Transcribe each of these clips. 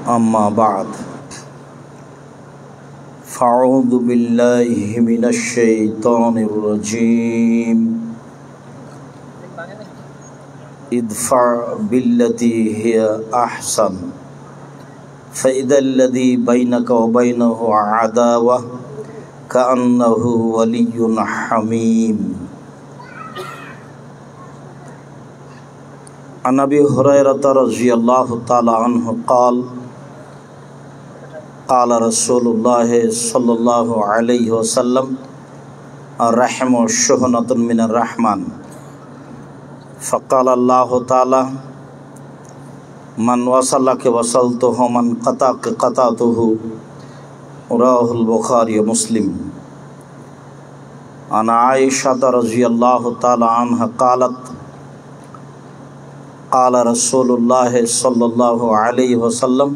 अम्मा बाद फ़अऊज़ु बिल्लाहि मिनश्शैतानिर्रजीम इदफ़अ बिल्लती हिया अहसन फ़इज़ल्लज़ी बैनक व बैनहु अदावह कअन्नहु वलिय्युन हमीम। अन अबी हुरैरता रज़ियल्लाहु तआला अन्हु क़ाल क़ाल रसूलुल्लाह सल्लल्लाहु अलैहि वसल्लम अर्रहमु शुहनतुन मिनर रहमान फ़क़ाल अल्लाहु तआला मन वसलक वसलतुहु मन क़तअक क़तअतुहु रवाहुल बुखारी व मुस्लिम। अन आयशा रज़ियल्लाहु तआला अन्हा क़ालत क़ाल रसूलुल्लाह सल्लल्लाहु अलैहि वसल्लम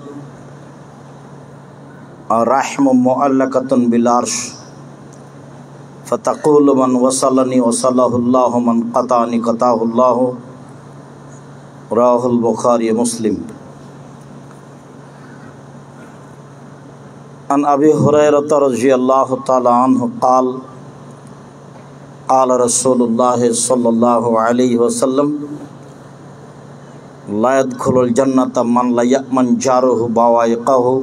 अर्रहमु मुअल्लक़तुन बिल अर्श फ़तक़ूलु मन वसलनी वसलहुल्लाहु मन क़तअनी क़तअहुल्लाहु रवाहुल बुखारी व मुस्लिम। अन अबी हुरैरता रज़ियल्लाहु तआला अन्हु क़ाल क़ाल रसूलुल्लाह सल्लल्लाहु अलैहि वसल्लम ला यदखुलुल जन्नत मन ला यअमन जारुहु बवाइक़हु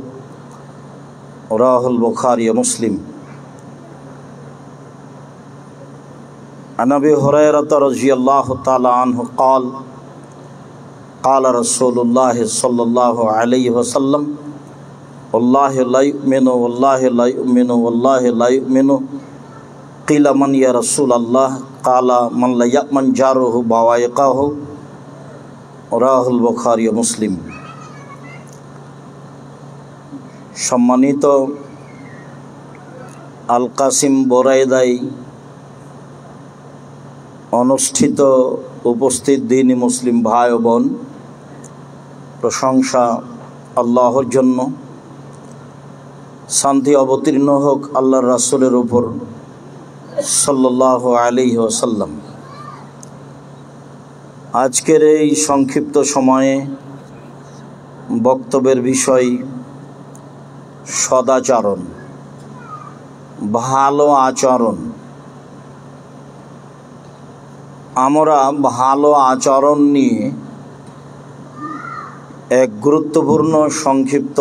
रवाहुल बुखारी व मुस्लिम। अन अबी हुरैरता रज़ियल्लाहु तआला अन्हु क़ाल क़ाल रसूलुल्लाह सल्लल्लाहु अलैहि वसल्लम वल्लाहि ला युमिनु वल्लाहि ला युमिनु वल्लाहि ला युमिनु क़ील मन या रसूलल्लाह क़ाल मन ला यअमन जारुहु बवाइक़हु रवाहुल बुखारी व मुस्लिम। सम्मानित আল কাসিম বরাইদায় অনুষ্ঠিত উপস্থিত দ্বীনি মুসলিম ভাই ও বোন, প্রশংসা আল্লাহর জন্য, শান্তি অবতীর্ণ হোক আল্লাহর রাসূলের উপর সাল্লাল্লাহু আলাইহি ওয়াসাল্লাম। আজকের এই সংক্ষিপ্ত সময়ে বক্তব্যের বিষয় সদাচরণ, ভালো আচরণ। আমরা ভালো আচরণ নিয়ে এক গুরুত্বপূর্ণ সংক্ষিপ্ত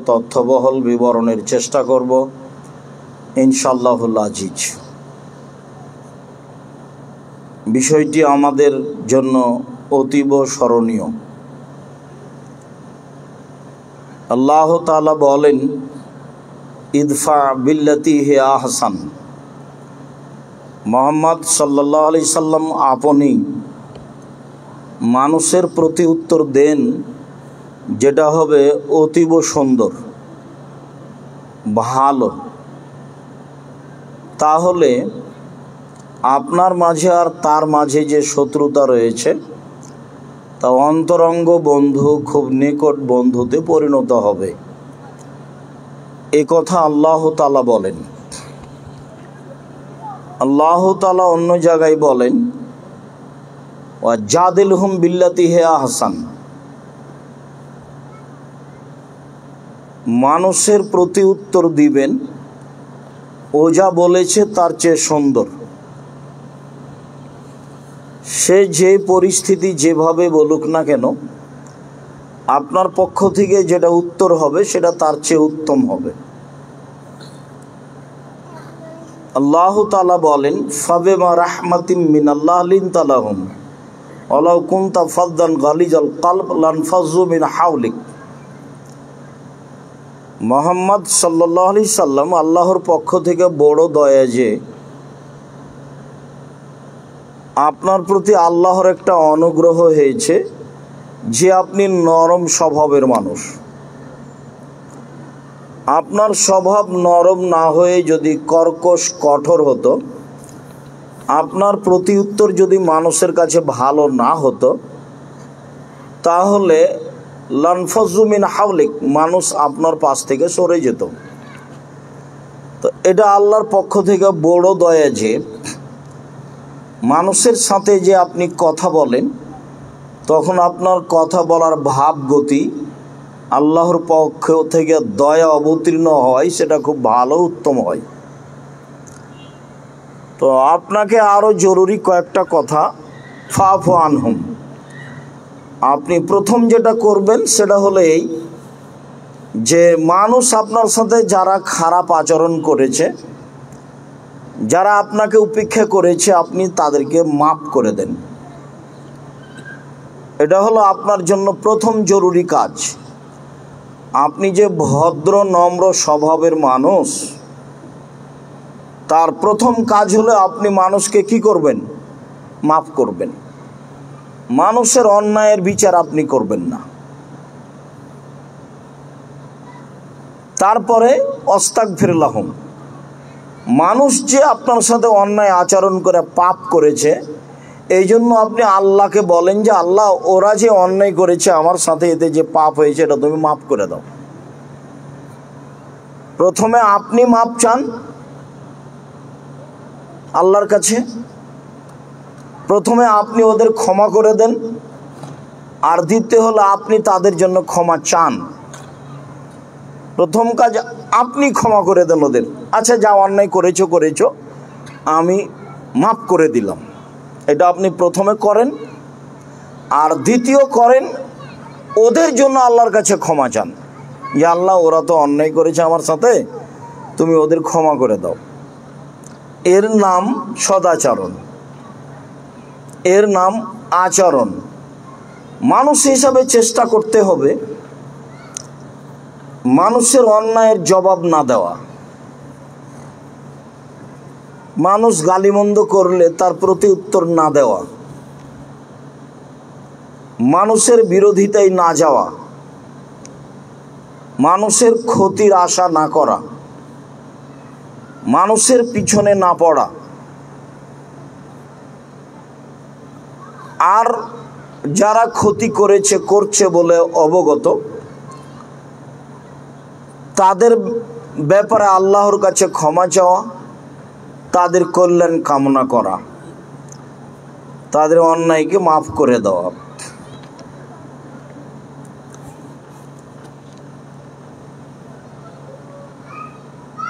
তথ্যবহল বিবরণের চেষ্টা করব ইনশাআল্লাহুল আজিজ। বিষয়টি আমাদের জন্য অতীব স্মরণীয়। আল্লাহ তাআলা বলেন ইদফা বিল্লাতি হিয়া আহসান। মুহাম্মদ সাল্লাল্লাহু আলাইহি সাল্লাম আপনি মানুষের প্রতি উত্তর দেন যেটা হবে অতীব সুন্দর, ভালো। তাহলে আপনার মাঝে আর তার মাঝে যে শত্রুতা রয়েছে তা অন্তরঙ্গ বন্ধু, খুব নিকট বন্ধুতে পরিণত হবে। এ কথা আল্লাহ তাআলা বলেন। আল্লাহ তাআলা অন্য জায়গায় বলেন ওয়াজাদিলহুম বিল্লাতি হিয়া আহসান। মানুষের প্রতি উত্তর দিবেন ও যা বলেছে তার চেয়ে সুন্দর। সে যে পরিস্থিতি যেভাবে বলুক না কেন, আপনার পক্ষ থেকে যেটা উত্তর হবে সেটা তার চেয়ে উত্তম হবে। আল্লাহ তাআলা বলেন ফাবিমা রাহমাতিম মিনাল্লাহ লিনতা লাহুম ওয়ালাউ কুনতা ফাযযান গালিজাল কলব লানফাযু মিন হাওলিক। মুহাম্মদ সাল্লাল্লাহু আলাইহি সাল্লাম আল্লাহর পক্ষ থেকে বড় দয়া যে আপনার প্রতি আল্লাহর একটা অনুগ্রহ হয়েছে যে আপনি নরম স্বভাবের মানুষ। আপনার স্বভাব নরম না হয়ে যদি কর্কশ কঠোর হতো, আপনার প্রতি উত্তর যদি মানুষের কাছে ভালো না হতো, তাহলে লানফাযু মিন হাওলিক, মানুষ আপনার পাশ থেকে সরে যেত। তো এটা আল্লাহর পক্ষ থেকে বড় দয়া যে মানুষের সাথে যে আপনি কথা বলেন তখন আপনার কথা বলার ভাব গতি আল্লাহর পক্ষ থেকে দয়া অবতীর্ণ হয় সেটা খুব ভালো উত্তম হয়। তো আপনাকে আরও জরুরি কয়েকটা কথা, ফাফু আনহুম। আপনি প্রথম যেটা করবেন সেটা হলো এই যে মানুষ আপনার সাথে যারা খারাপ আচরণ করেছে, যারা আপনাকে উপেক্ষা করেছে, আপনি তাদেরকে মাফ করে দেন। এটা হলো আপনার জন্য প্রথম জরুরি কাজ। আপনি যে ভদ্র নম্র স্বভাবের মানুষ, তার প্রথম কাজ হলো আপনি মানুষকে কি করবেন? মাফ করবেন। মানুষের অন্যায়ের বিচার আপনি করবেন না। তারপরে আস্তাগফিরুল্লাহুম, মানুষ যে আপনার সাথে অন্যায় আচরণ করে পাপ করেছে, এই জন্য আপনি আল্লাহকে বলেন যে আল্লাহ, ওরা যে অন্যায় করেছে আমার সাথে, এতে যে পাপ হয়েছে এটা তুমি মাফ করে দাও। প্রথমে আপনি মাপ চান আল্লাহর কাছে, প্রথমে আপনি ওদের ক্ষমা করে দেন, আর দ্বিতীয় হলো আপনি তাদের জন্য ক্ষমা চান। প্রথম কাজ আপনি ক্ষমা করে দেন ওদের, আচ্ছা যা অন্যায় করেছো করেছো, আমি মাফ করে দিলাম, এটা আপনি প্রথমে করেন। আর দ্বিতীয় করেন ওদের জন্য আল্লাহর কাছে ক্ষমা চান, যে আল্লাহ ওরা তো অন্যায় করেছে আমার সাথে, তুমি ওদের ক্ষমা করে দাও। এর নাম সদাচরণ, এর নাম আচরণ। মানুষ হিসাবে চেষ্টা করতে হবে মানুষের অন্যায়ের জবাব না দেওয়া। মানুষ গালিমন্দ করলে তার প্রতি উত্তর না দেওয়া, মানুষের বিরোধিতায় না যাওয়া, মানুষের ক্ষতির আশা না করা, মানুষের পিছনে না পড়া। আর যারা ক্ষতি করেছে করছে বলে অবগত, তাদের ব্যাপারে আল্লাহর কাছে ক্ষমা চাওয়া, তাদের কল্যাণ কামনা করা, তাদের অন্যায়কে মাফ করে দেওয়া।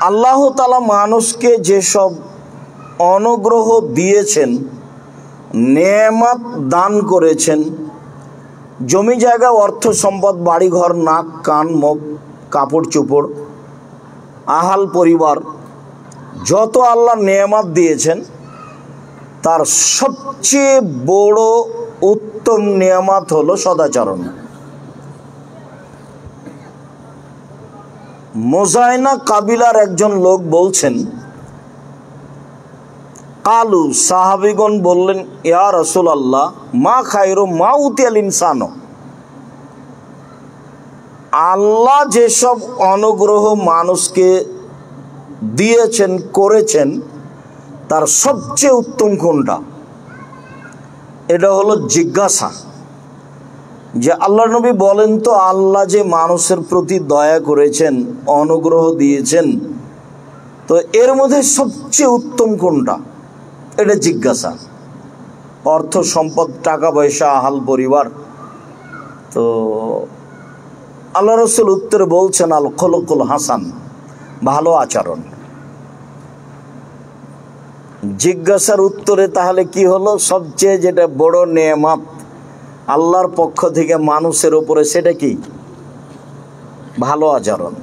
আল্লাহ তাআলা মানুষকে যেসব অনুগ্রহ দিয়েছেন, নেয়ামত দান করেছেন, জমি জায়গা, অর্থ সম্পদ, বাড়িঘর, নাক কান মুখ, কাপড় চোপড়, আহাল পরিবার, যত আল্লাহ নেয়ামত দিয়েছেন, তার সবচেয়ে বড় উত্তম নেয়ামত হলো সদাচরণ। মোজাইনা কাবিলার একজন লোক বলছেন, কালু, সাহাবিগণ বললেন, ইয়া রাসূলুল্লাহ, মা খায়রু মা উতিয়াল ইনসানো। আল্লাহ যেসব অনুগ্রহ মানুষকে দিয়েছেন করেছেন, তার সবচেয়ে উত্তম কোনটা? এটা হলো জিজ্ঞাসা, যে আল্লাহ নবী বলেন তো, আল্লাহ যে মানুষের প্রতি দয়া করেছেন, অনুগ্রহ দিয়েছেন, তো এর মধ্যে সবচেয়ে উত্তম কোনটা? এটা জিজ্ঞাসা। অর্থ সম্পদ, টাকা পয়সা, আহাল পরিবার। তো আল্লাহ রাসূল উত্তরে বলছেন, আল খুলুকুল হাসান, ভালো আচরণ। জিজ্ঞাসার উত্তরে তাহলে কি হলো? সবচেয়ে যেটা বড় নেয়ামত আল্লাহর পক্ষ থেকে মানুষের উপরে, সেটা কি? ভালো আচরণ।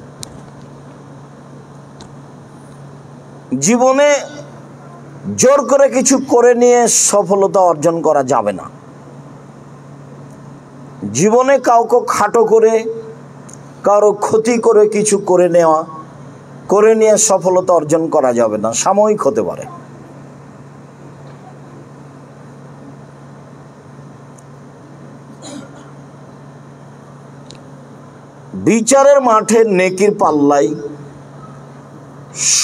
জীবনে জোর করে কিছু করে নিয়ে সফলতা অর্জন করা যাবে না। জীবনে কাউকে খাটো করে, কারো ক্ষতি করে কিছু করে নিয়ে সফলতা অর্জন করা যাবে না, সাময়িক হতে পারে। বিচারের মাঠে নেকির পাল্লাই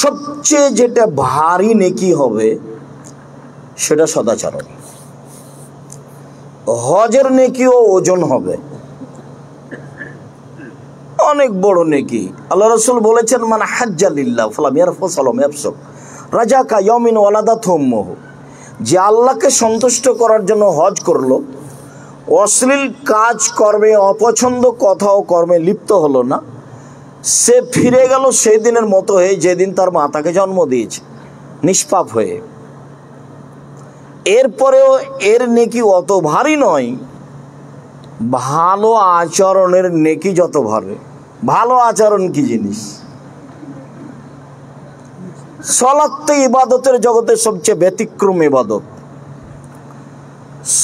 সবচেয়ে যেটা ভারী নেকি হবে সেটা সদাচরণ। হজের নেকিও ওজন হবে, অনেক বড় নেকি। আল্লাহ রাসূল বলেছেন, মান হাজ্জা লিল্লাহ ফালাম ইয়ারফুস ওয়ালাম ইয়াফসুক রাজাকা ইয়াউমিন ওয়ালাদাতহু উম্মুহু। যে আল্লাহকে সন্তুষ্ট করার জন্য হজ করলো, অশ্লীল কাজ কর্মে, অপছন্দ কথা ও কর্মে লিপ্ত হলো না, সে ফিরে গেল সেই দিনের মতো হয়ে যেদিন তার মা তাকে জন্ম দিয়েছে, নিষ্পাপ হয়ে। এরপরেও এর নেকি অত ভারী নয় ভালো আচরণের নেকি যত ভারী। ভালো আচরণ কি জিনিস? সালাত তো ইবাদতের জগতে সবচেয়ে ব্যতিক্রম ইবাদত।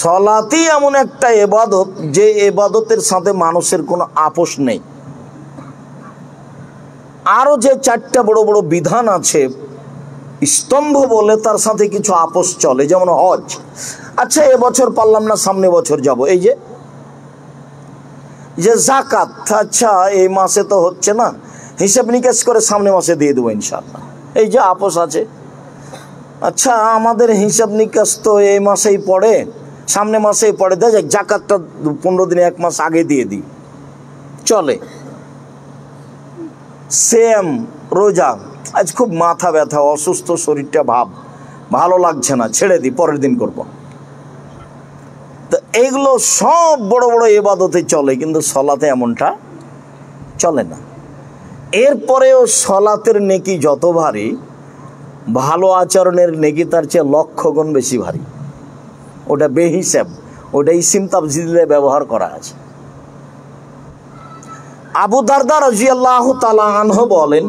সালাতই এমন একটা ইবাদত যে ইবাদতের সাথে মানুষের কোনো আপোষ নেই। আরো যে চারটা বড় বড় বিধান আছে স্তম্ভ বলে, তার সাথে কিছু আপোষ চলে, যেমন হজ। আচ্ছা এবছর পারলাম না, সামনে বছর যাব। এই যে যাকাত, আচ্ছা এই মাসে তো হচ্ছে না, হিসাব নিকেশ করে সামনে মাসে দিয়ে দেবো ইনশাআল্লাহ। এই যে আপোষ আছে। আচ্ছা আমাদের হিসাব নিকাশ তো এই মাসেই পড়ে, সামনে মাসেই পড়ে, দেখ যাকাতটা 15 দিনে 1 মাস আগে দিয়ে দিই, চলে। সেম রোজা, আজ খুব মাথা ব্যথা, অসুস্থ শরীরটা, ভালো লাগছে না, ছেড়ে দিই, পরের দিন করব। তো এইগুলো সব বড় বড় ইবাদতে চলে, কিন্তু সলাতে এমনটা চলে না। এরপরেও সলাতের নেকি যত ভারী, ভালো আচরণের নেকি তার চেয়ে 1,00,000 গুণ বেশি ভারী। ওটা বেহিসাব, ওটা ইসিম তাফজিলে ব্যবহার করা আছে। আবু দারদা রাদিয়াল্লাহু তাআলা আনহু বলেন,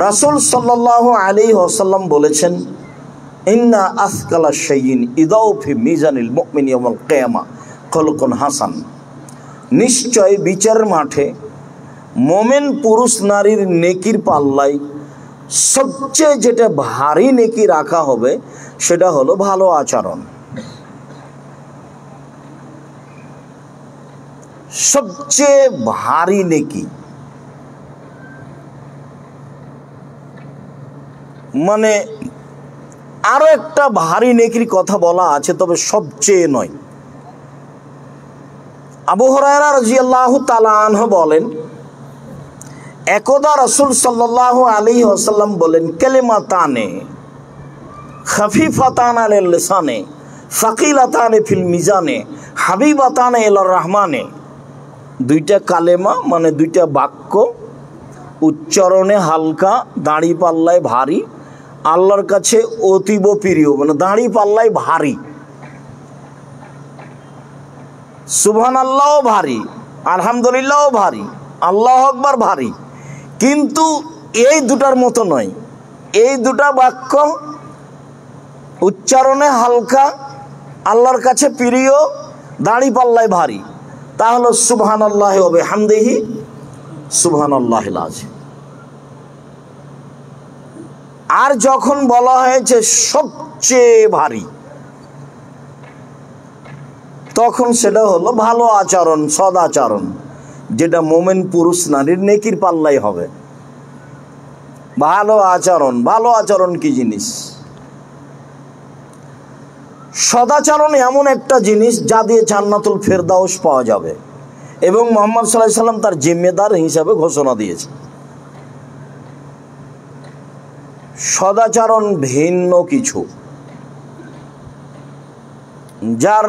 রাসূল সাল্লাল্লাহু আলাইহি ওয়াসাল্লাম বলেছেন, ইন্না আসকালা শাইইন ইদাউ ফি মিজানিল মুমিন ইয়াউমাল কিয়ামা খুলকুন হাসান। নিশ্চয় বিচারের মাঠে মোমেন পুরুষ নারীর নেকির পাল্লায় সবচেয়ে যেটা ভারী নেকি রাখা হবে সেটা হলো ভালো আচরণ। সবচেয়ে ভারী নেকি মানে আরো একটা ভারী নেকির কথা বলা আছে, তবে সবচেয়ে নয়। আবু হুরায়রা রাদিয়াল্লাহু তাআলা আনহু বলেন, একদা রাসূল সাল্লাল্লাহু আলাইহি ওয়াসাল্লাম বলেন, কালিমাতানে খাফিফাতান আলাল লিসানে সাকিলাতান ফিল মিজানে হাবিবাতান ইলার রহমানে। দুইটা কালেমা মানে দুইটা বাক্য, উচ্চারণে হালকা, দাঁড়ি পাল্লায় ভারী, আল্লাহর কাছে অতীব প্রিয়। মানে দাঁড়ি পাল্লায় ভারী, সুবহানাল্লাহও ভারী, আলহামদুলিল্লাহও ভারী, আল্লাহু আকবার ভারী, কিন্তু এই দুটার মতো নয়। এই দুটা বাক্য উচ্চারণে হালকা, আল্লাহর কাছে প্রিয়, দাঁড়ি পাল্লায় ভারী, তা হলো সুবহানাল্লাহি ওয়া বিহামদিহি সুবহানাল্লাহিল আযীম। আর যখন বলা হয়েছে সবচেয়ে ভারী, তখন সেটা হলো ভালো আচরণ, সদাচরণ, যেটা মোমেন পুরুষ নারীর নেকির পাল্লাই হবে। ভালো আচরণ, ভালো আচরণ কি জিনিস? সদাচরণ এমন একটা জিনিস যা দিয়ে জান্নাতুল ফেরদাউস পাওয়া যাবে, এবং মুহাম্মদ সাল্লাল্লাহু আলাইহি সাল্লাম তার জিম্মেদার হিসাবে ঘোষণা দিয়েছে। সদাচরণ ভিন্ন কিছু, যার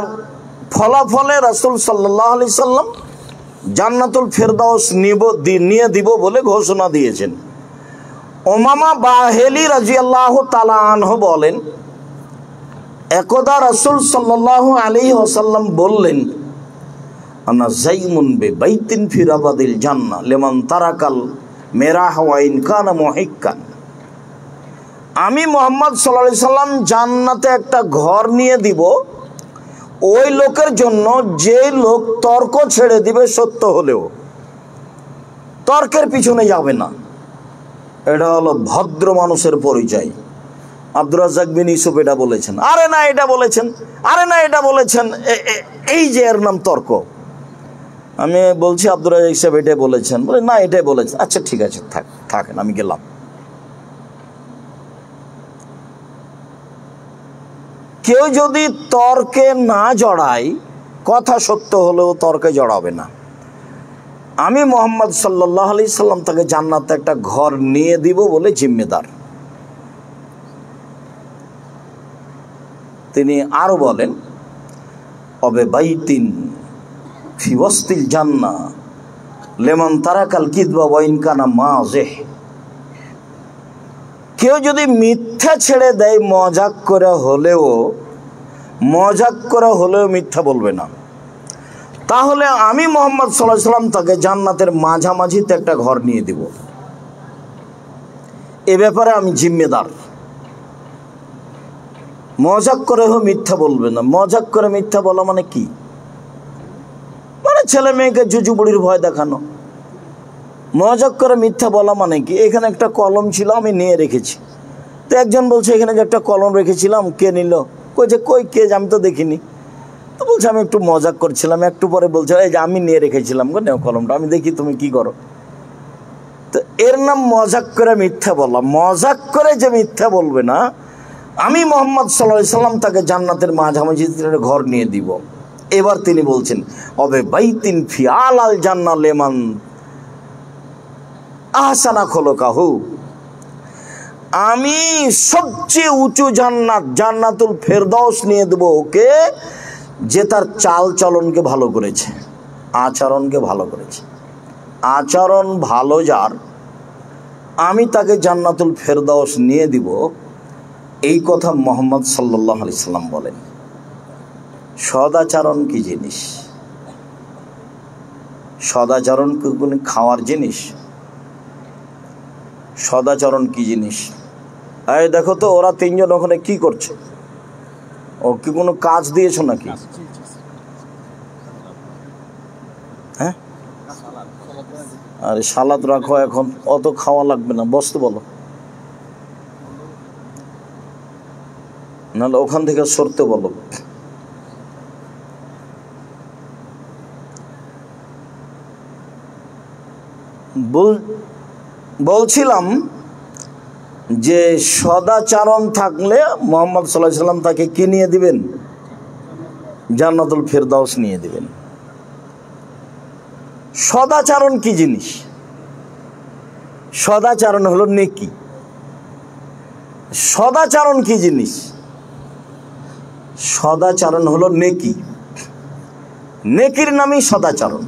ফলাফলে রাসূল সাল্লাল্লাহু আলাইহি সাল্লাম জান্নাতুল ফেরদাউস নিয়ে দিব বলে ঘোষণা দিয়েছেন। উমামা বাহেলি রাদিয়াল্লাহু তাআলা আনহু বলেন, একদা রাসূল সাল্লাল্লাহু আলাইহি ওয়াসাল্লাম বললেন, আনা যাইমুন বিবাইতিন ফি রাবাদিল জান্নাহ লিমান তারাকাল মিরাহ ওয়া ইন কানা মুহিক্কান। আমি মুহাম্মদ সাল্লাল্লাহু আলাইহি সাল্লাম জান্নাতে একটা ঘর নিয়ে দিব ওই লোকের জন্য যে লোক তর্ক ছেড়ে দিবে, সত্য হলেও তর্কের পিছনে যাবে না। এটা হলো ভদ্র মানুষের পরিচয়। আব্দুর রাজ্জাক বিন ইউসুফ এটা বলেছেন, আরে না এটা বলেছেন, আরে না এটা বলেছেন, এই যে এর নাম তর্ক। আমি বলছি আব্দুর রাজ্জাক সাহেব এটাই বলেছেন, বলে না এটাই বলেছেন। আচ্ছা ঠিক আছে, থাকেন, আমি গেলাম। কেউ যদি তর্কে না জড়ায়, কথা সত্য হলেও তর্কে জড়াবে না। আমি মুহাম্মদ সাল্লাল্লাহু আলাইহি সাল্লাম তাকে জান্নাতে একটা ঘর নিয়ে দিব বলে জিম্মেদার। তিনি আরো বলেন, অবে বাইতিন ফি ওয়াসতিল জান্নাহ লিমান তারাকাল কিযবা ওয়া ইন কানা মাযিহ। কেউ যদি মিথ্যা ছেড়ে দেয় মজাক করে হলেও মিথ্যা বলবে না, তাহলে আমি মুহাম্মদ সাল্লাল্লাহু আলাইহি সাল্লাম তাকে জান্নাতের মাঝামাঝিতে একটা ঘর নিয়ে দিব। এ ব্যাপারে আমি জিম্মেদার। মজাক করে মিথ্যা বলবে না। মজাক করে মিথ্যা বলা মানে কি? মানে ছেলে মেয়েকে জুজু বুড়ির ভয় দেখানো। মজাক করে মিথ্যা বলা মানে কি? এখানে একটা কলম ছিল, আমি নিয়ে রেখেছি। তো একজন বলছে এখানে যে একটা কলম রেখেছিলাম, কে নিল? কইছে কই কে, আমি তো দেখিনি। তো বলছে আমি একটু মজাক করছিলাম। একটু পরে বলছে এই যে আমি নিয়ে রেখেছিলাম, নেও কলমটা, আমি দেখি তুমি কি করো। তো এর নাম মজাক করে মিথ্যা বলা। মজাক করে যে মিথ্যা বলবে না, আমি মুহাম্মদ সাল্লাল্লাহু আলাইহি সাল্লাম তাকে জান্নাতের মাঝামাঝিতে ঘর নিয়ে দিব। এবার তিনি বলছেন অবে বাইতিন ফি আলাল জান্নাহ লিমান আহসানা খুলুকাহু, আমি সবচেয়ে উঁচু জান্নাত জান্নাতুল ফেরদাউস নিয়ে দেবো ওকে, যে তার চাল চলনকে ভালো করেছে, আচরণকে ভালো করেছে। আচরণ ভালো যার, আমি তাকে জান্নাতুল ফেরদাউস নিয়ে দিব। এই কথা মুহাম্মদ সাল্লাল্লাহু আলাইহি সাল্লাম বলেন। সদাচরণ কি জিনিস? সদাচরণ কি কোনো খাওয়ার জিনিস? সদাচরণ কি জিনিস? এই দেখো তো ওরা তিনজন ওখানে কি করছে? ও কি কোনো কাজ দিয়েছো নাকি? হ্যাঁ, আরে সালাদ রাখো, এখন অত খাওয়া লাগবে না, বসতে বলো, নাহলে ওখান থেকে সরতে বলো। বলছিলাম যে সদাচরণ থাকলে মুহাম্মদ সাল্লাল্লাহু আলাইহি সাল্লাম তাকে কি নিয়ে দিবেন? জান্নাতুল ফেরদাউস নিয়ে দিবেন। সদাচরণ কি জিনিস? সদাচরণ হলো নেকি। সদাচরণ কি জিনিস? সদাচরণ হলো নেকি। নেকির নামই সদাচরণ।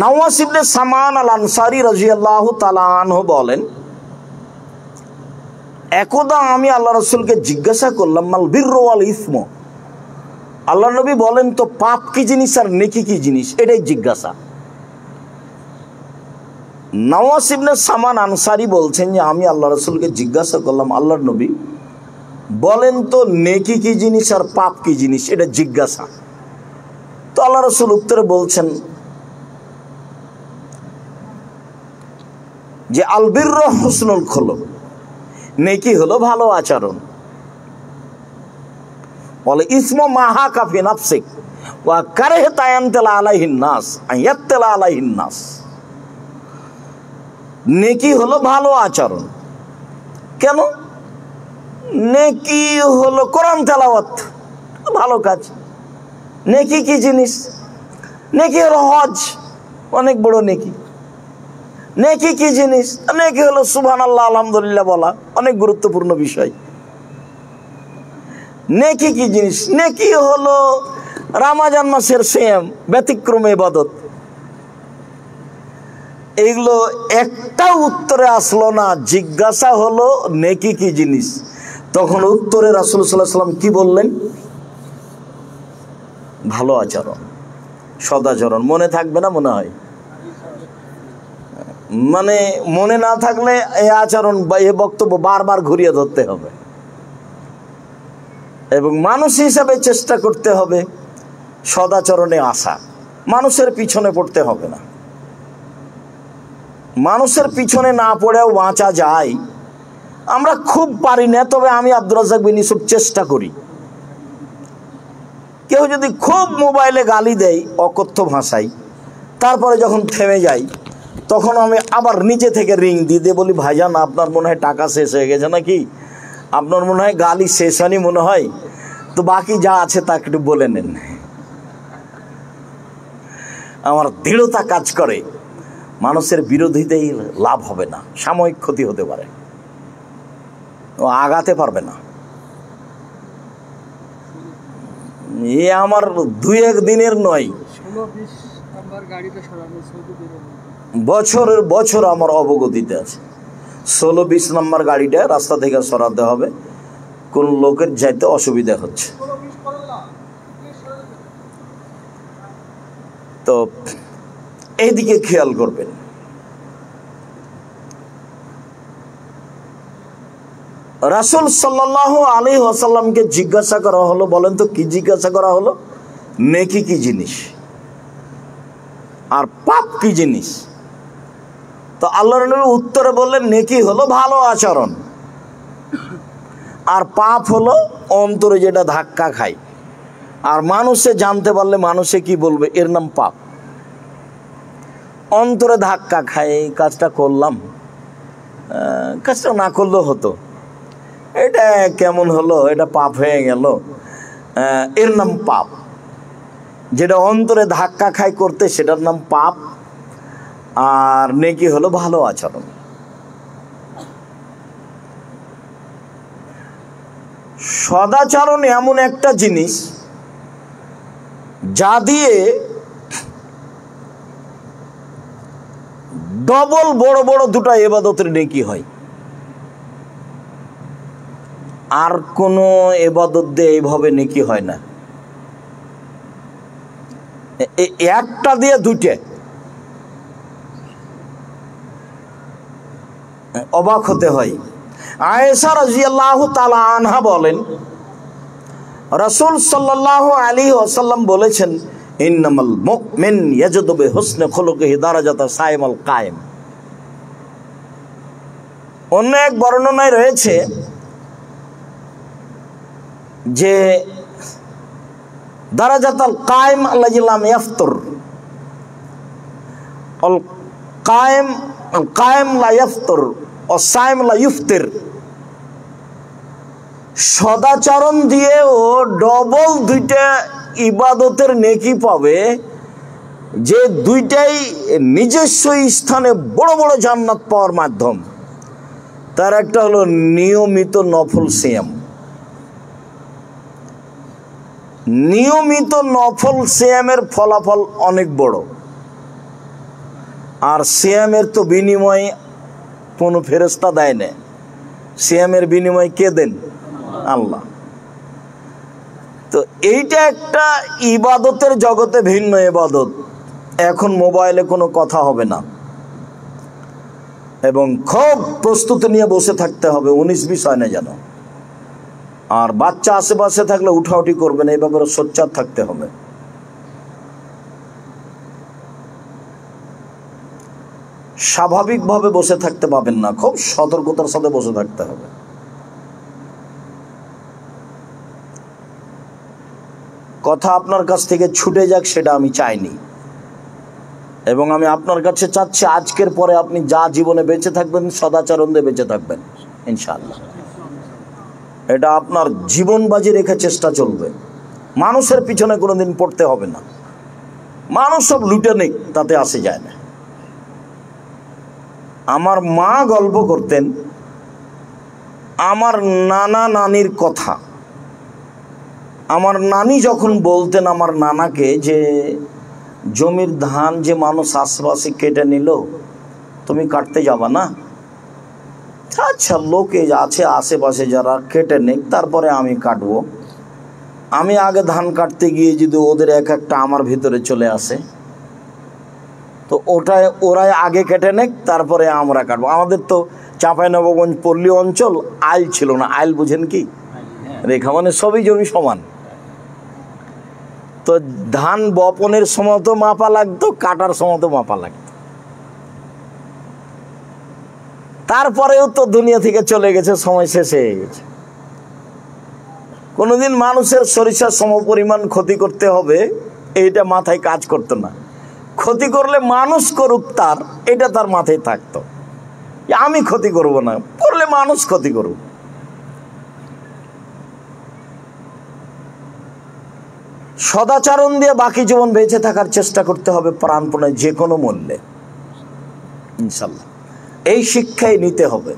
নওয়াস ইবনে সামান আল আনসারী রাদিয়াল্লাহু তাআলা আনহু বলেন, একদা আমি আল্লাহ রাসূলকে জিজ্ঞাসা করলাম মাল বিররু ওয়াল ইসম, আল্লাহ নবী বলেন তো পাপ কি জিনিস আর নেকি কি জিনিস? এটাই জিজ্ঞাসা। নওয়াস ইবনে সামান আনসারী বলছেন যে আমি আল্লাহ রাসূলকে জিজ্ঞাসা করলাম, আল্লাহর নবী বলেন তো নেকি কি জিনিস আর পাপ কি জিনিস? এটা জিজ্ঞাসা। তো আল্লাহ রাসূল উত্তরে বলছেন যে আল বিররু হুসনুল খুলুক, নেকি হলো ভালো আচরণ। বলে ইসমু মাহা কাফি নাফসিক ওয়া কারাহতা আনতালা আলাইহিন নাস আয়াতলা আলাইহিন নাস। নেকি হলো ভালো আচরণ। কেন? নেকি হলো কোরআন তেলাওয়াত, ভালো কাজ। নেকি কি জিনিস? নেকি হলো হজ, অনেক বড় নেকি। নেকি কি জিনিস? নেকি হলো সুবহানাল্লাহ আলহামদুলিল্লাহ বলা, অনেক গুরুত্বপূর্ণ বিষয়। নেকি কি জিনিস? নেকি হলো রমজান মাসের সিয়াম, ব্যতিক্রমী ইবাদত। এইগুলো একটা উত্তরে আসলো না। জিজ্ঞাসা হলো নেকি কি জিনিস, তখন উত্তরে রাসূল সাল্লাল্লাহু আলাইহি সাল্লাম কি বললেন? ভালো আচরণ, সদাচরণ। মনে থাকবে না মনে হয়? মানে মনে না থাকলে এই আচরণ বা এই বক্তব্য বারবার ঘুরিয়ে ধরতে হবে এবং মানুষ হিসাবে চেষ্টা করতে হবে সদাচরণে আসা। মানুষের পিছনে পড়তে হবে না। মানুষের পিছনে না পড়েও বাঁচা যায়। আমরা খুব পারি না, তবে আমি আব্দুর রাজ্জাক বিন ইউসুফ চেষ্টা করি। কেউ যদি খুব মোবাইলে গালি দেয় অকথ্য ভাষায়, তারপরে যখন থেমে যাই তখন আমি আবার নিচে থেকে রিং দিয়ে বলি, ভাইজান আপনার মনে হয় টাকা শেষ হয়ে গেছে নাকি? আপনার মনে হয় গালি শেষ হয়নি মনে হয়, তো বাকি যা আছে তা একটু বলে নেন। আমার দৃঢ়তা কাজ করে মানুষের বিরোধিতাই লাভ হবে না, সাময়িক ক্ষতি হতে পারে, ও আগাতে পারবে না। এ আমার 2-1 দিনের নয়, বছর আমার অবগতিতে আছে। 16-20 নম্বর গাড়িটা রাস্তা থেকে সরাতে হবে, কোন লোকের যাইতে অসুবিধা হচ্ছে। তো এইদিকে খেয়াল করবেন। রাসূল সাল্লাল্লাহু আলাইহি ওয়াসাল্লামকে জিজ্ঞাসা করা হলো, বলেন তো কি জিজ্ঞাসা করা হলো? নেকি কি জিনিস আর পাপ কি জিনিস? তো আল্লাহর নবী উত্তরে বললেন, নেকি হলো ভালো আচরণ, আর পাপ হলো অন্তরে যেটা ধাক্কা খায়। আর মানুষে জানতে পারলে মানুষে কি বলবে? এর নাম পাপ। অন্তরে ধাক্কা খায়, এই কাজটা করলাম, কাজটা না করলেও হতো, এটা কেমন হলো, এটা পাপ হয়ে গেল, এর নাম পাপ। যেটা অন্তরে ধাক্কা খায় করতে, সেটার নাম পাপ। আর নেকি হলো ভালো আচরণ। সদাচরণ এমন একটা জিনিস যা দিয়ে ডবল বড় বড় দুটা ইবাদতের নেকি হয়। আর কোনো ইবাদত দিয়ে এইভাবে নেকি হয় না। একটা দিয়ে দুইটা, অবাক হতে হয়। আয়েশা রাদিয়াল্লাহু তাআলা আনহা বলেন, রাসূল সাল্লাল্লাহু আলাইহি ওয়াসাল্লাম বলেছেন, ইন্নামাল মুমিন ইয়াজিদু বিহুসনি খুলুকিহি দারাজাতা সাইমাল কায়েম। অন্য এক বর্ণনায় রয়েছে যে দারাজাতাল কায়েম আল্লাযী লাম ইয়াফতুর, আল কায়েম লা ইয়াফতুর ও সাইম লা ইফতির। সদাচরণ দিয়েও ডবল দুইটা ইবাদতের নেকি পাবে, যে দুইটাই নিজস্ব স্থানে বড় বড় জান্নাত পাওয়ার মাধ্যম। তার একটা হলো নিয়মিত নফল সিয়াম। নিয়মিত নফল সিয়ামের ফলাফল অনেক বড়। আর সিয়ামের তো বিনিময় কোনো ফেরেশতা দেয় না, সিয়ামের বিনিময় কে দেন? আল্লাহ। তো এইটা একটা ইবাদতের জগতে ভিন্ন ইবাদত। এখন মোবাইলে কোনো কথা হবে না এবং খুব প্রস্তুতি নিয়ে বসে থাকতে হবে, 19-20 হয় না যেন। আর বাচ্চা আশেপাশে থাকলে উঠাউঠি করবে না, এই ব্যাপারে সোচ্চার থাকতে হবে। স্বাভাবিকভাবে বসে থাকতে পাবেন না, খুব সতর্কতার সাথে বসে থাকতে হবে। কথা আপনার কাছ থেকে ছুটে যাক সেটা আমি চাইনি, এবং আমি আপনার কাছে চাচ্ছি আজকের পরে আপনি যা জীবনে বেঁচে থাকবেন সদাচরণ দিয়ে বেঁচে থাকবেন ইনশাআল্লাহ। এটা আপনার জীবন বাজি রেখে চেষ্টা চলবে। মানুষের পিছনে কোনোদিন পড়তে হবে না। মানুষ সব লুটে নেই, তাতে আসে যায় না। আমার মা গল্প করতেন আমার নানা নানির কথা। আমার নানি যখন বলতেন আমার নানাকে যে জমির ধান যে মানুষ আশেপাশে কেটে নিল, তুমি কাটতে যাবা না? আচ্ছা, লোকে আছে আশেপাশে যারা কেটে নেক, তারপরে আমি কাটবো। আমি আগে ধান কাটতে গিয়ে যদি ওদের এক একটা আমার ভিতরে চলে আসে, তো ওরাই আগে কেটে নেক, তারপরে আমরা কাটবো। আমাদের তো চাঁপাইনবাবগঞ্জ পল্লী অঞ্চল, আইল ছিল না। আইল বুঝেন কি? রেখা মানে সবই জমি সমান। তো ধান বপনের সময় তো মাপা লাগতো, কাটার সময় তো মাপা লাগতো। তারপরেও তো দুনিয়া থেকে চলে গেছে, সময় শেষ হয়ে গেছে। কোনোদিন মানুষের সরিষার সমপরিমাণ ক্ষতি করতে হবে এইটা মাথায় কাজ করতো না। ক্ষতি করলে মানুষ করুক, এটা তার মাথায় থাকতো। আমি ক্ষতি করব না, করলে মানুষ ক্ষতি করুক। সদাচরণ দিয়ে বাকি জীবন বেঁচে থাকার চেষ্টা করতে হবে প্রাণপণে, যে কোনো মূল্যে ইনশাল্লাহ। এই শিক্ষাই নিতে হবে।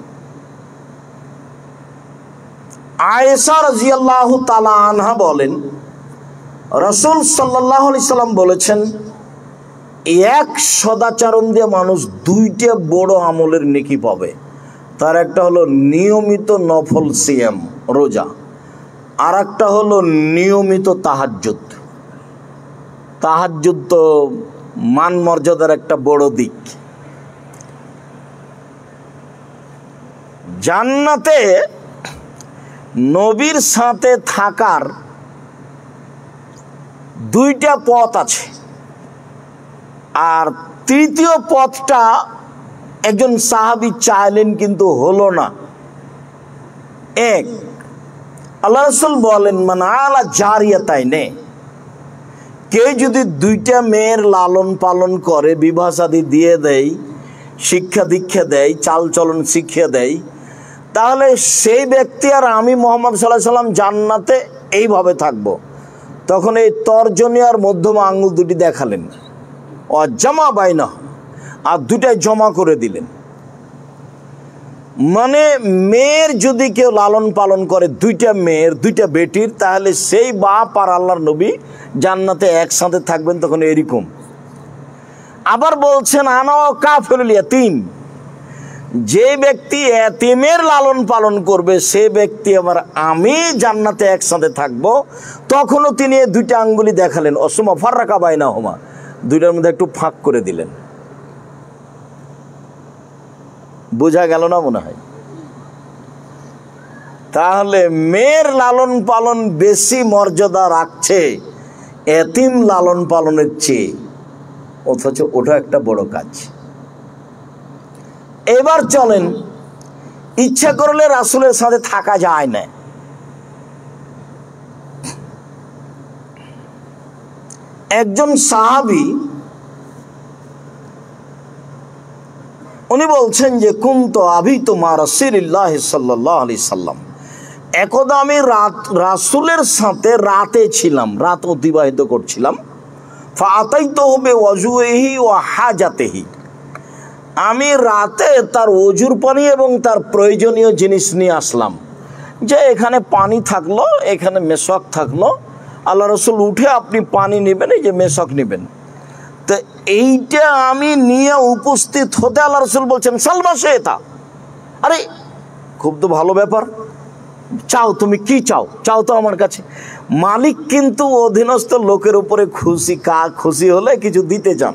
আয়েশা রাদিয়াল্লাহু তাআলা আনহা বলেন, রাসূল সাল্লাল্লাহু আলাইহি সাল্লাম বলেছেন, এক সদাচরণ দিয়ে মানুষ দুইটা বড় আমলের নেকি পাবে। তার একটা হলো নিয়মিত নফল সিয়াম রোজা, আর একটা হলো নিয়মিত তাহাজ্জুদ। তাহাজ্জুদ তো মান মর্যাদার একটা বড় দিক। জান্নাতে নবীর সাথে থাকার দুইটা পথ আছে, আর তৃতীয় পথটা একজন সাহাবী চাইলেন কিন্তু হলো না। এক, আল্লাহ রাসূল বলেন, মান আলা জারিয়াতাইনে, কেউ যদি দুইটা মেয়ের লালন পালন করে, বিবাহ শাদী দিয়ে দেয়, শিক্ষা দীক্ষা দেয়, চাল চলন শিখিয়ে দেয়, তাহলে সেই ব্যক্তি আর আমি মুহাম্মদ সাল্লাল্লাহু আলাইহি সাল্লাম জান্নাতে এইভাবে থাকবো। তখন এই তর্জনী আর মধ্যম আঙ্গুল দুটি দেখালেন, অজামা বাইনা, আর দুটাই জমা করে দিলেন। মানে মেয়ের যদি কেউ লালন পালন করে, দুইটা মেয়ের দুইটা বেটির, তাহলে সেই বাপ আর আল্লাহর নবী জান্নাতে একসাথে থাকবেন। তখন এরকম আবার বলছেন, আনা কাফিরুল ইয়াতীম, যে ব্যক্তি এতিমের লালন পালন করবে সে ব্যক্তি আবার আমি জান্নাতে একসাথে থাকবো। তখনও তিনি দুইটা আঙ্গুলি দেখালেন, অসমা ফাররাকা বাইনাহুমা, দুইটার মধ্যে একটু ফাঁক করে দিলেন। বোঝা গেল না মনে হয়? তাহলে মেয়ের লালন পালন বেশি মর্যাদা রাখছে এতিম লালন পালনের চেয়ে, অথচ ওটা একটা বড় কাজ। এবার চলেন, ইচ্ছা করলে রাসূলের সাথে থাকা যায় না। একজন সাহাবী উনি বলছেন যে, কুনতু আবিতু মা রাসূলিল্লাহ সাল্লাল্লাহু আলাইহি সাল্লাম, একদা আমি রাসূলের সাথে রাতে ছিলাম, রাত অতিবাহিত করছিলাম। ফাআতাইতুহু বিওয়াজুহি ওয়া হাজাতিহি, আমি রাতে তার ওজুর পানি এবং তার প্রয়োজনীয় জিনিস নিয়ে আসলাম। যে এখানে পানি থাকলো, এখানে মেশক থাকলো, আল্লাহ রাসূল উঠে আপনি পানি নেবেন, এই যে মেশক নেবেন। তো এইটা আমি নিয়ে উপস্থিত হতে আল্লাহ রাসূল বলছেন, সালমা শেতা, আরে খুব তো ভালো ব্যাপার, চাও, তুমি কি চাও, চাও তো আমার কাছে। মালিক কিন্তু অধীনস্থ লোকের উপরে খুশি, খুশি হলে কিছু দিতে চান,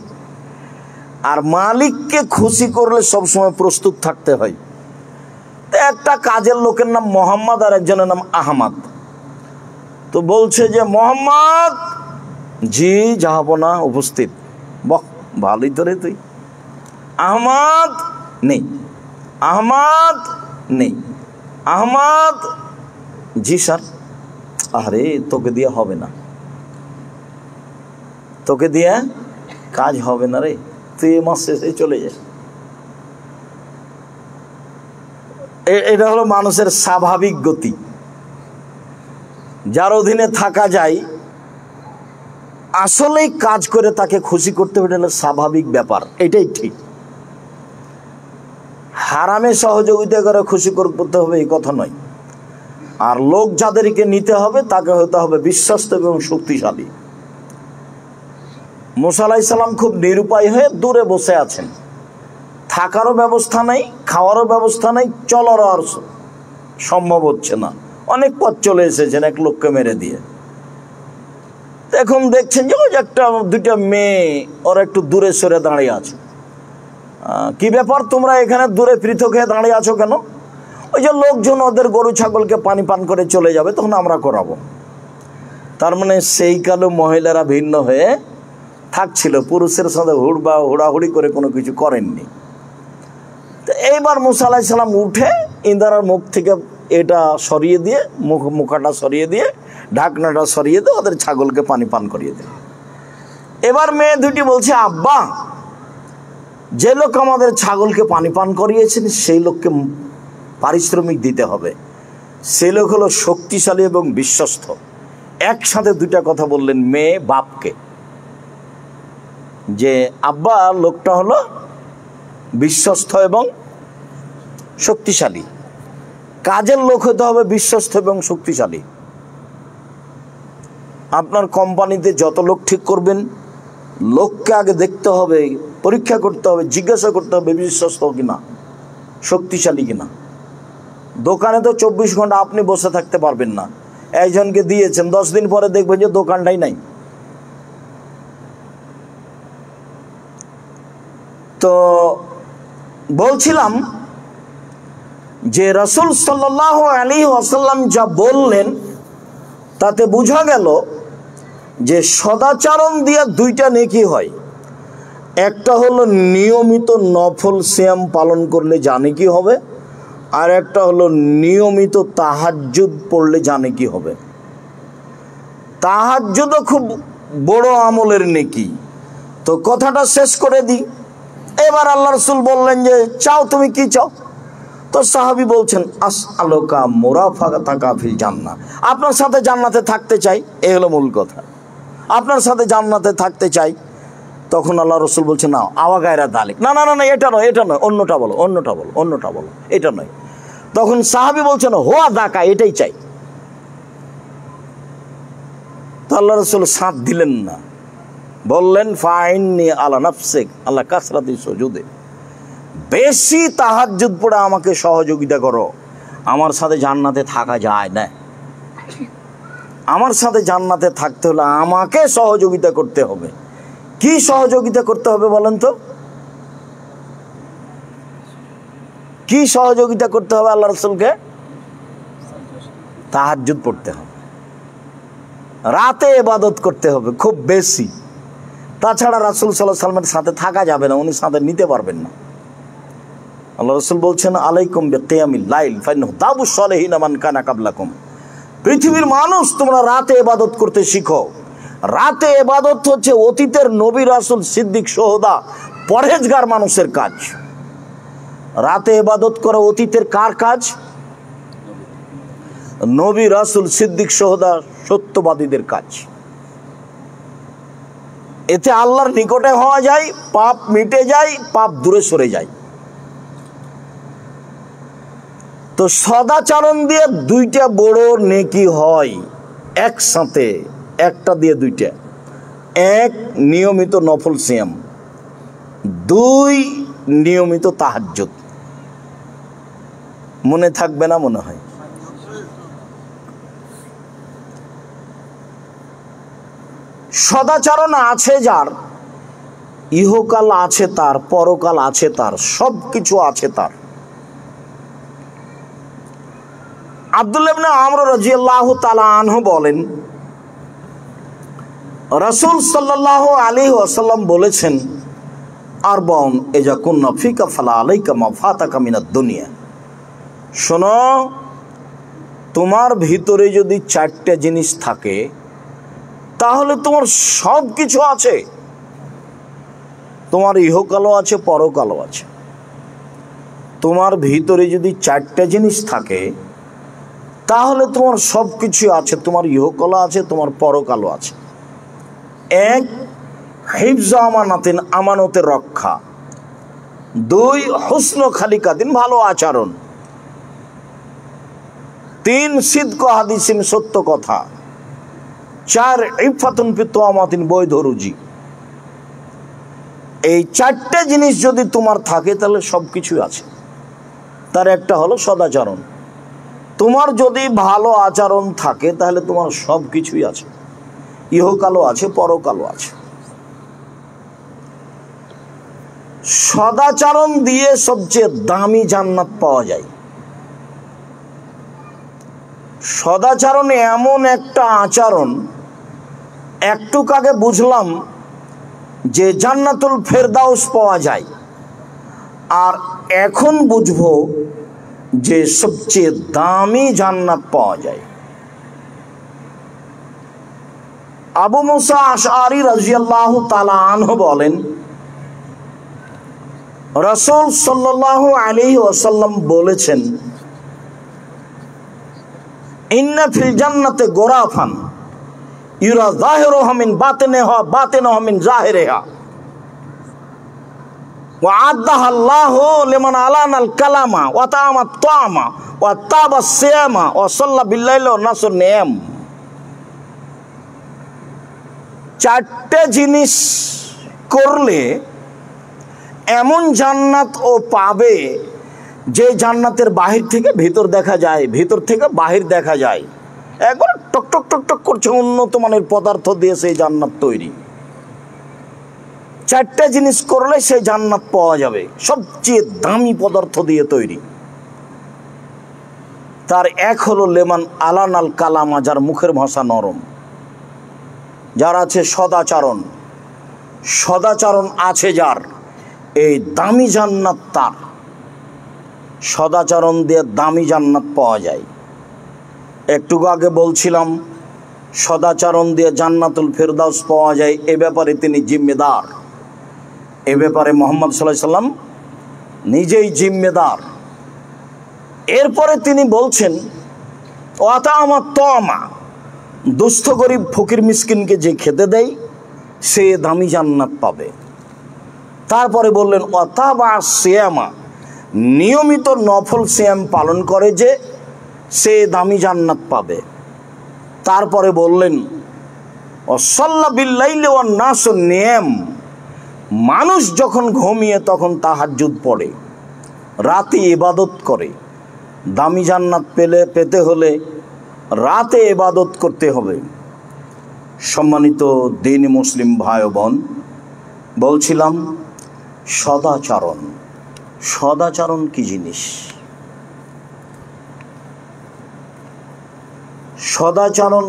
আর মালিককে খুশি করলে সবসময় প্রস্তুত থাকতে হয়। তো একটা কাজের লোকের নাম মোহাম্মদ আর একজনের নাম আহমদ। তো বলছে যে, মোহাম্মদ, জি জাহাপনা উপস্থিত। বাহ, ভালোই তো রে তুই। আহমদ নেই, আহমদ নেই, আহমদ, জি স্যার। আরে তোকে দিয়ে হবে না, তোকে দিয়ে কাজ হবে না রে, তুই এ মাস শেষে চলে যায়। এটা হলো মানুষের স্বাভাবিক গতি। যার অধীনে থাকা যায় আসলেই কাজ করে তাকে খুশি করতে হবে, এটা হলো স্বাভাবিক ব্যাপার, এটাই ঠিক। হারামে সহযোগিতা করে খুশি করতে হবে এই কথা নয়। আর লোক যাদেরকে নিতে হবে তাকে হতে হবে বিশ্বস্ত এবং শক্তিশালী। মুসা আলাইহিস সালাম খুব নিরুপায় হয়ে দূরে বসে আছেন, থাকারও ব্যবস্থা নেই, খাওয়ারও ব্যবস্থা নেই, চলারও আর সম্ভব হচ্ছে না। অনেক পথ চলে এসেছেন এক লোককে মেরে দিয়ে। এখন দেখছেন যে ওই একটা দুইটা মেয়ে ওরা একটু দূরে সরে দাঁড়িয়ে আছে। কি ব্যাপার, তোমরা এখানে দূরে পৃথক হয়ে দাঁড়িয়ে আছো কেন? ওই যে লোকজন ওদের গরু ছাগলকে পানি পান করে চলে যাবে, তখন আমরা করাবো। তার মানে সেই কালো মহিলারা ভিন্ন হয়ে থাকছিল, পুরুষের সাথে হুড়াহুড়ি করে কোনো কিছু করেননি। তো এইবার মুসা আলাইহিস সালাম উঠে ইন্দারার মুখ থেকে এটা সরিয়ে দিয়ে, মুখাটা সরিয়ে দিয়ে, ঢাকনাটা সরিয়ে দিয়ে ওদের ছাগলকে পানি পান করিয়ে দেয়। এবার মেয়ে দুটি বলছে, আব্বা, যে লোক আমাদের ছাগলকে পানি পান করিয়েছেন সেই লোককে পারিশ্রমিক দিতে হবে। সে লোক হলো শক্তিশালী এবং বিশ্বস্ত। একসাথে দুইটা কথা বললেন মেয়ে বাপকে, যে আব্বা, লোকটা হলো বিশ্বস্ত এবং শক্তিশালী। কাজের লোক হতে হবে বিশ্বস্ত এবং শক্তিশালী। আপনার কোম্পানিতে যত লোক ঠিক করবেন, লোককে আগে দেখতে হবে, পরীক্ষা করতে হবে, জিজ্ঞাসা করতে হবে বিশ্বস্ত কিনা, শক্তিশালী কিনা। দোকানে তো 24 ঘন্টা আপনি বসে থাকতে পারবেন না। একজনকে দিয়েছেন, 10 দিন পরে দেখবেন যে দোকানটাই নাই। তো বলছিলাম যে রাসূল সাল্লাল্লাহু আলাইহি ওয়াসাল্লাম যা বললেন তাতে বোঝা গেল যে সদাচরণ দিয়ে দুইটা নেকি হয়। একটা হলো নিয়মিত নফল সিয়াম পালন করলে যা নেকি হবে, আর একটা হলো নিয়মিত তাহাজ্জুদ পড়লে যা নেকি হবে। তাহাজ্জুদও খুব বড় আমলের নেকি। তো কথাটা শেষ করে দিই। এবার আল্লাহ রাসূল বললেন যে চাও, তুমি কি চাও? তো সাহাবী বলছেন আসআলুকা মুরাফাকাতাকা ফিল জান্নাহ, আপনার সাথে জান্নাতে থাকতে চাই। এই হলো মূল কথা, আপনার সাথে জান্নাতে থাকতে চাই। তখন আল্লাহ রাসূল বলছেন না, আওয়া গায়রা দালিক, না না না, এটা নয়, এটা নয়, অন্যটা বলো, অন্যটা বলো, অন্যটা বলো, এটা নয়। তখন সাহাবী বলছেন হোয়া দাকা, এটাই চাই। তো আল্লাহ রাসূল সাথ দিলেন না, বললেন ফাইন্নি আলা নাফসিক আল্লাহ কাসরাতি সুজুদে, বেশি তাহাজ্জুদ পড়ে আমাকে সহযোগিতা করো। আমার সাথে জান্নাতে থাকা যায় না। আমার সাথে জান্নাতে থাকতে হলে আমাকে সহযোগিতা করতে হবে। কি সহযোগিতা করতে হবে বলেন তো? কি সহযোগিতা করতে হবে আল্লাহ রাসূলকে? তাহাজ্জুদ পড়তে হবে, রাতে ইবাদত করতে হবে খুব বেশি। তাছাড়া রাসূল সাল্লাল্লাহু আলাইহি ওয়াসাল্লামের সাথে থাকা যাবে না, উনি সাথে নিতে পারবেন না। আল্লাহ রাসূল বলছেন আলাইকুম বিকিয়ামিল লাইল ফাইন্নাহু দাবুস সালিহিন মান কানা ক্বাবলাকুম, পৃথিবীর মানুষ তোমরা রাতে ইবাদত করতে শিখো। রাতে ইবাদত হচ্ছে অতীতের নবী রাসূল সিদ্দিক সোহদা পরহেজগার মানুষের কাজ। রাতে ইবাদত করা অতীতের কার কাজ? নবী রাসূল সিদ্দিক সোহদা সত্যবাদীদের কাজ। এতে আল্লাহর নিকটে হওয়া যায়, পাপ মিটে যায়, পাপ দূরে সরে যায়। তো সদাচরণ দিয়ে দুইটা বড় নেকি হয় একসাথে, একটা দিয়ে দুইটা। এক, নিয়মিত নফল সিয়াম, দুই, নিয়মিত তাহাজ্জুদ। মনে থাকবে না মনে হয়? সদাচরণ আছে যার, ইহকাল আছে তার, পরকাল আছে তার, সব কিছু আছে তার। আব্দুল্লাহ ইবনে আমর রাদিয়াল্লাহু তাআলা আনহু বলেন রাসূল সাল্লাল্লাহু আলাইহি ওয়াসাল্লাম বলেছেন আরবাউন ইজা কুন্না ফিকা ফালা আলাইকা মা ফাতাকা মিনাদ দুনিয়া। শোনো, তোমার ভিতরে যদি 4টা জিনিস থাকে তাহলে তোমার সব কিছু আছে। তোমার ইহকালও আছে, পরকালও আছে। তোমার ভিতরে যদি 4টা জিনিস থাকে তাহলে তোমার সব কিছু আছে। তোমার ইহকালও আছে, তোমার পরকালও আছে। এক, হিফজ আমানাতিন, আমানতের রক্ষা। দুই, হুসন খালিকাতিন, ভালো আচরণ। তিন, সিদক হাদিসিন, সত্য কথা। চার, ইফাতুন ফি তুআমাতিন, বৈধ রুজি। এই 4টে জিনিস যদি তোমার থাকে তাহলে সব কিছুই আছে। তার একটা হলো সদাচরণ। তোমার যদি ভালো আচরণ থাকে তাহলে তোমার সব কিছুই আছে, ইহকালও আছে, পরকালও আছে। সদাচরণ দিয়ে সবচেয়ে দামি জান্নাত পাওয়া যায়। সদাচরণ এমন একটা আচরণ, একটু আগে বুঝলাম যে জান্নাতুল ফেরদাউস পাওয়া যায়, আর এখন বুঝবো যে সবচেয়ে দামি জান্নাত পাওয়া যায়। আবু মুসা আশআরী রাদিয়াল্লাহু তাআলা আনহু বলেন রাসূল সাল্লাল্লাহু আলাইহি ওয়াসাল্লাম বলেছেন ইন্না ফিল জান্নাতে গোরাফান ইউরা যাহিরুহা মিন বাতিনিহা বাতিনুহা মিন যাহিরিহা ওয়া আদাহা আল্লাহু লিমান আলানাল কালামা ওয়া তাআমাত তাআমা ওয়া তাবাস সিয়ামা ওয়া সাল্লা বিল লাইলি ওয়া নাসর নিয়াম। চারটে জিনিস করলে এমন জান্নাত ও পাবে যে জান্নাতের বাহির থেকে ভিতর দেখা যায়, ভিতর থেকে বাহির দেখা যায়। একবার টকটক টকটক করছে, উন্নত মানের পদার্থ দিয়ে সেই জান্নাত তৈরি। চারটে জিনিস করলে সেই জান্নাত পাওয়া যাবে, সবচেয়ে দামি পদার্থ দিয়ে তৈরি। তার এক হলো লেমান আলান আল কালামা, যার মুখের ভাষা নরম, যার আছে সদাচরণ, সদাচরণ আছে যার, এই দামি জান্নাত তার। সদাচরণ দিয়ে দামি জান্নাত পাওয়া যায়। একটু আগে বলছিলাম সদাচরণ দিয়ে জান্নাতুল ফেরদাউস পাওয়া যায়, এ ব্যাপারে তিনি জিম্মেদার। এ ব্যাপারে মুহাম্মদ সাল্লাল্লাহু আলাইহি সাল্লাম নিজেই জিম্মেদার। এরপরে তিনি বলছেন ওয়াতামা তামা, দুস্থ গরিব ফকির মিসকিনকে যে খেতে দেয় সে দামি জান্নাত পাবে। তারপরে বললেন ওয়াতাবা সিয়ামা, নিয়মিত নফল সিয়াম পালন করে যে সে দামি জান্নাত পাবে। তারপরে বললেন ওয়াসাল্লা বিল্লাইলি ওয়ান নাসু নিয়াম, মানুষ যখন ঘুমিয়ে তখন তাহাজ্জুদ পড়ে, রাতে ইবাদত করে। দামি জান্নাত পেতে হলে রাতে ইবাদত করতে হবে। সম্মানিত দ্বীনি মুসলিম ভাই বোন, বলছিলাম সদাচরণ। সদাচরণ কি জিনিস? সদাচরণ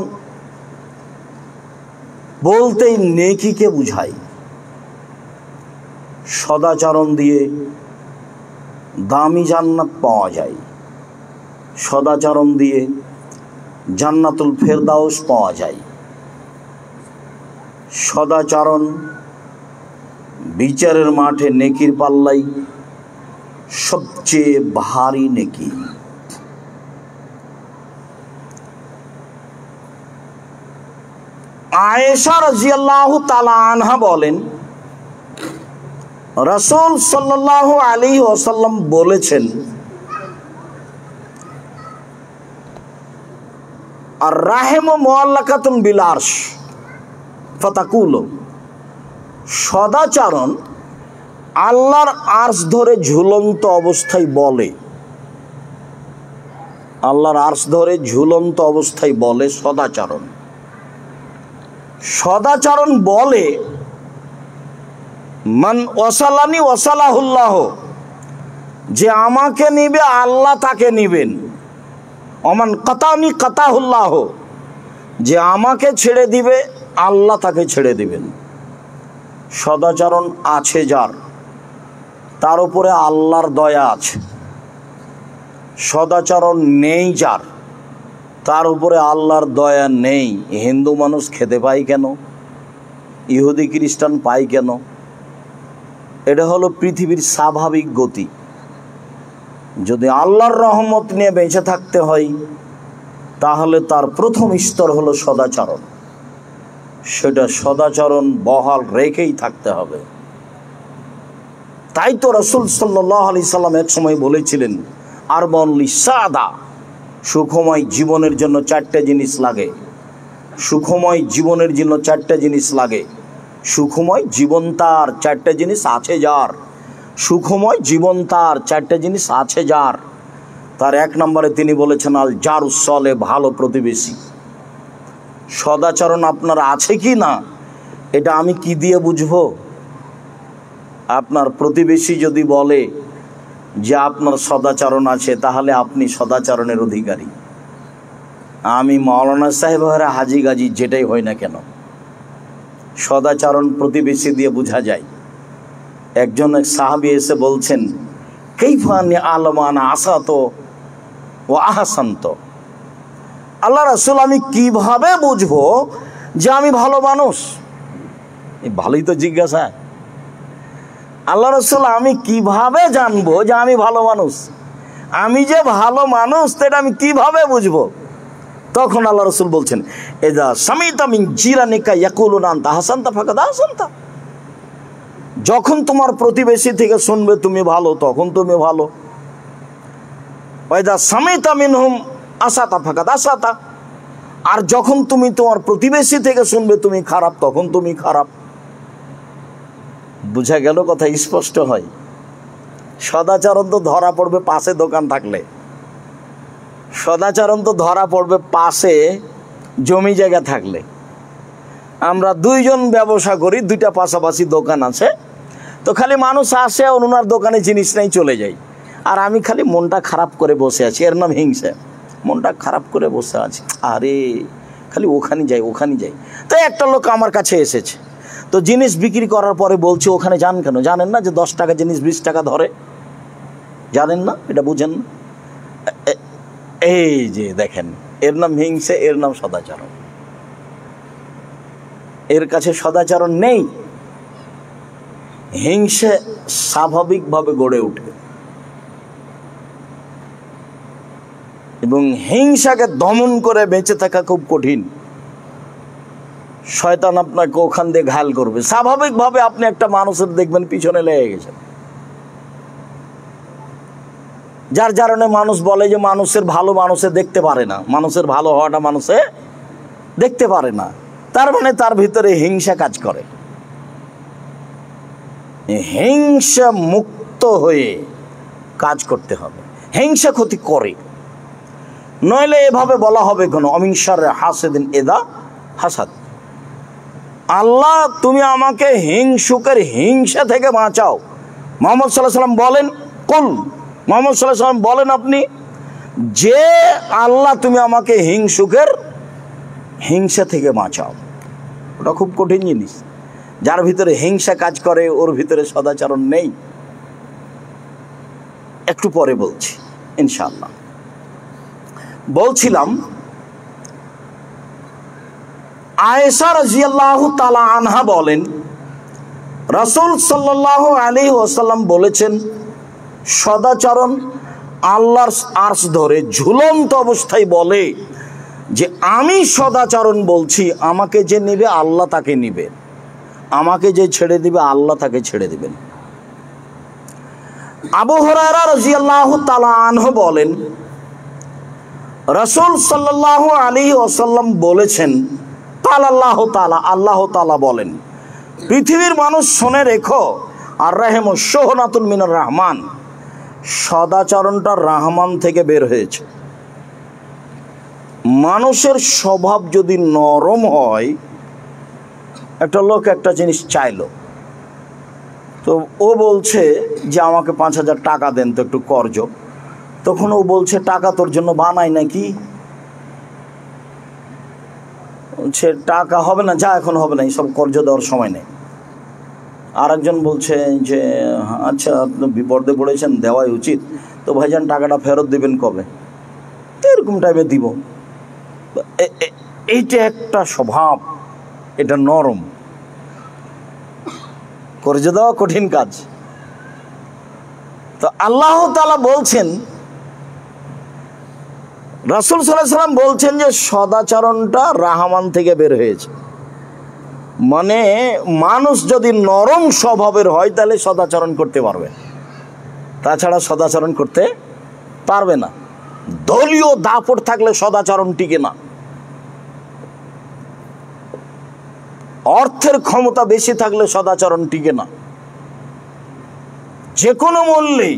বলতেই নেকিকে বুঝায়। সদাচরণ দিয়ে দামি জান্নাত পাওয়া যায়, সদাচরণ দিয়ে জান্নাতুল ফেরদাউস পাওয়া যায়। সদাচরণ বিচারের মাঠে নেকির পাল্লাই সবচেয়ে ভারী নেকি। আয়েশা রাদিয়াল্লাহু তাআলা আনহা বলেন, রাসূল সাল্লাল্লাহু আলাইহি ওয়াসাল্লাম বলেছেন, আর রাহিমু মুআল্লাকাতুন বিল আরশ ফাতাকুলু, সদাচরণ আল্লাহর আরশ ধরে ঝুলন্ত অবস্থায় বলে। আল্লাহর আরশ ধরে ঝুলন্ত অবস্থায় বলে সদাচরণ। সদাচরণ বলে মান ওয়াসালানি ওয়াসালাহুল্লাহ, যে আমাকে নিবে আল্লাহ তাকে নিবেন। অমান কাতানি কাতাহুল্লাহ, যে আমাকে ছেড়ে দিবে আল্লাহ তাকে ছেড়ে দিবেন। সদাচরণ আছে যার, তার উপরে আল্লাহর দয়া আছে। সদাচরণ নেই যার, তার উপরে আল্লাহর দয়া নেই। হিন্দু মানুষ খেতে পায় কেন? ইহুদি খ্রিস্টান পায় কেন? এটা হলো পৃথিবীর স্বাভাবিক গতি। যদি আল্লাহর রহমত নিয়ে বেঁচে থাকতে হয় তাহলে তার প্রথম স্তর হলো সদাচরণ। সেটা সদাচরণ বহাল রেখেই থাকতে হবে। তাই তো রাসূল সাল্লাল্লাহু আলাইহি সাল্লাম এক সময় বলেছিলেন, আরবাউন লিসাদা, সুখময় জীবনের জন্য চারটে জিনিস লাগে। সুখময় জীবনের জন্য চারটে জিনিস লাগে। সুখময় জীবন তার, চারটে জিনিস আছে যার। সুখময় জীবন তার, চারটে জিনিস আছে যার। তার এক নম্বরে তিনি বলেছেন আল জারুস সালেহ, ভালো প্রতিবেশী। সদাচরণ আপনার আছে কি না এটা আমি কি দিয়ে বুঝবো? আপনার প্রতিবেশী যদি বলে যে আপনার সদাচরণ আছে, তাহলে আপনি সদাচরণের অধিকারী। আমি মাওলানা সাহেব হাজি গাজী যেটাই হয় না কেন, সদাচরণ প্রতিবেশী দিয়ে বোঝা যায়। একজন এক সাহাবী এসে বলছেন, কাইফানি আলমানা আসাত ও আহসান্ত, আল্লাহ রাসূল আমি কিভাবে বুঝবো যে আমি ভালো মানুষ? এই ভালোই তো জিজ্ঞাসা। আল্লাহ রাসূল আমি কিভাবে জানবো যে আমি ভালো মানুষ? আমি যে ভালো মানুষ সেটা আমি কিভাবে বুঝবো? তখন আল্লাহ রাসূল বলছেন, এদা সামিতা মিন জিরানিকা ইয়াকুলুনা আনতা আহসানতা ফাকাদ আহসানতা, যখন তোমার প্রতিবেশী থেকে শুনবে তুমি ভালো, তখন তুমি ভালো। ওয়াইদা সামিতা মিনহুম আসাতা ফাকাদ আসাতা, আর যখন তুমি তোমার প্রতিবেশী থেকে শুনবে তুমি খারাপ, তখন তুমি খারাপ। বুঝা গেল? কথা স্পষ্ট হয়। সদাচরণ তো ধরা পড়বে পাশে দোকান থাকলে, সদাচরণ তো ধরা পড়বে পাশে জমি জায়গা থাকলে। আমরা দুইজন ব্যবসা করি, দুইটা পাশাপাশি দোকান আছে, তো খালি মানুষ আসে ওনার দোকানে জিনিস নেই চলে যায়, আর আমি খালি মনটা খারাপ করে বসে আছি। এর নাম হিংসা। মনটা খারাপ করে বসে আছি, আরে খালি ওখানে যাই ওখানে যাই। তো একটা লোক আমার কাছে এসেছে, তো জিনিস বিক্রি করার পরে বলছে ওখানে যান কেন? জানেন না যে 10 টাকা জিনিস 20 টাকা ধরে? জানেন না? এটা বুঝেন না? এই যে দেখেন, এর নাম হিংসা, এর নাম সদাচরণ। এর কাছে সদাচরণ নেই। হিংসা স্বাভাবিকভাবে গড়ে ওঠে এবং হিংসাকে দমন করে বেঁচে থাকা খুব কঠিন। শয়তান আপনাকে ওখান দিয়ে ঘায়াল করবে। স্বাভাবিকভাবে আপনি একটা মানুষের দেখবেন পিছনে লেগে গেছে, যার কারণে মানুষ বলে যে মানুষের ভালো মানুষে দেখতে পারে না, মানুষের ভালো হওয়াটা মানুষে দেখতে পারে না। তার মানে তার ভিতরে হিংসা কাজ করে। হিংসা মুক্ত হয়ে কাজ করতে হবে। হিংসা ক্ষতি করে, নইলে এভাবে বলা হবে কেন অমিন শাররি হাসিদিন ইযা হাসাদ। আল্লাহ তুমি আমাকে হিংসুকের হিংসা থেকে বাঁচাও। মুহাম্মদ সাল্লাল্লাহু আলাইহি ওয়াসাল্লাম বলেন, কুল, মুহাম্মদ সাল্লাল্লাহু আলাইহি ওয়াসাল্লাম বলেন আপনি যে আল্লাহ তুমি আমাকে হিংসুকের হিংসা থেকে বাঁচাও। ওটা খুব কঠিন জিনিস। যার ভিতরে হিংসা কাজ করে ওর ভিতরে সদাচরণ নেই। একটু পরে বলছি ইনশাআল্লাহ। বলছিলাম আয়েশা রাদিয়াল্লাহু তাআলা আনহা বলেন, রাসূল সাল্লাল্লাহু আলাইহি ওয়াসাল্লাম বলেছেন, সদাচরণ আল্লাহর আরশ ধরে ঝুলন্ত অবস্থায় বলে যে আমি সদাচরণ বলছি, আমাকে যে নেবে আল্লাহ তাকে নেবে, আমাকে যে ছেড়ে দিবে আল্লাহ তাকে ছেড়ে দিবেন। আবু হুরায়রা রাদিয়াল্লাহু তাআলা আনহু বলেন, রাসূল সাল্লাল্লাহু আলাইহি ওয়াসাল্লাম বলেছেন, আল্লাহ তাআলা, আল্লাহ তাআলা বলেন, পৃথিবীর মানুষ শুনে রেখো, আর রাহমু শুহনাতুন মিনার রহমান, সদাচরণটা রহমান থেকে বের হয়েছে। মানুষের স্বভাব যদি নরম হয়, একটা লোক একটা জিনিস চাইলো, তো ও বলছে যে আমাকে 5,000 টাকা দেন তো একটু কর্জ। তখন ও বলছে টাকা তোর জন্য বানাই নাকি? সে টাকা হবে না, যা এখন হবে না, এইসব কর্জ দেওয়ার সময় নেই। আর একজন বলছে যে আচ্ছা আপনি বিপদে পড়েছেন, দেওয়াই উচিত, তো ভাইজান টাকাটা ফেরত দেবেন কবে? তো এরকম টাইপে দিব। এইটা একটা স্বভাব, এটা নরম। কর্জ দেওয়া কঠিন কাজ। তো আল্লাহ তাআলা বলছেন, রাসূল সাল্লাল্লাহু আলাইহি ওয়াসাল্লাম বলছেন যে সদাচরণটা রহমান থেকে বের হয়েছে। মানে মানুষ যদি নরম স্বভাবের হয় তাহলে সদাচরণ করতে পারবে, তাছাড়া সদাচরণ করতে পারবে না। দলীয় দাপট থাকলে সদাচরণ টিকে না। অর্থের ক্ষমতা বেশি থাকলে সদাচরণ টিকে না। যে কোনো মূল্যে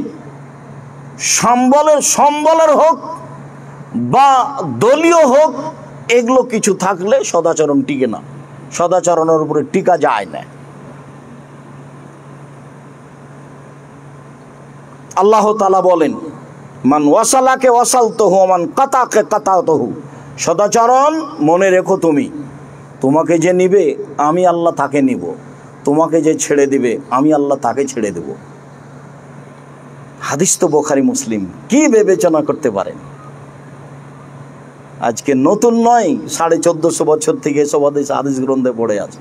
সম্বলের হোক বা দলীয় হোক, এগুলো কিছু থাকলে সদাচরণ টিকে না, সদাচরণের উপরে টিকা যায় না। আল্লাহ তাআলা বলেন, মান ওয়াসালাকে ওয়াসালতুহু মান কাতাকে কাতাতুহু। সদাচরণ মনে রেখো, তুমি, তোমাকে যে নিবে আমি আল্লাহ তাকে নিব, তোমাকে যে ছেড়ে দিবে আমি আল্লাহ তাকে ছেড়ে দেব। হাদিস তো বুখারী মুসলিম। কি বিবেচনা করতে পারেন? আজকে নতুন নয়, 1450 বছর থেকে এসব হাদিস গ্রন্থে পড়ে আছে।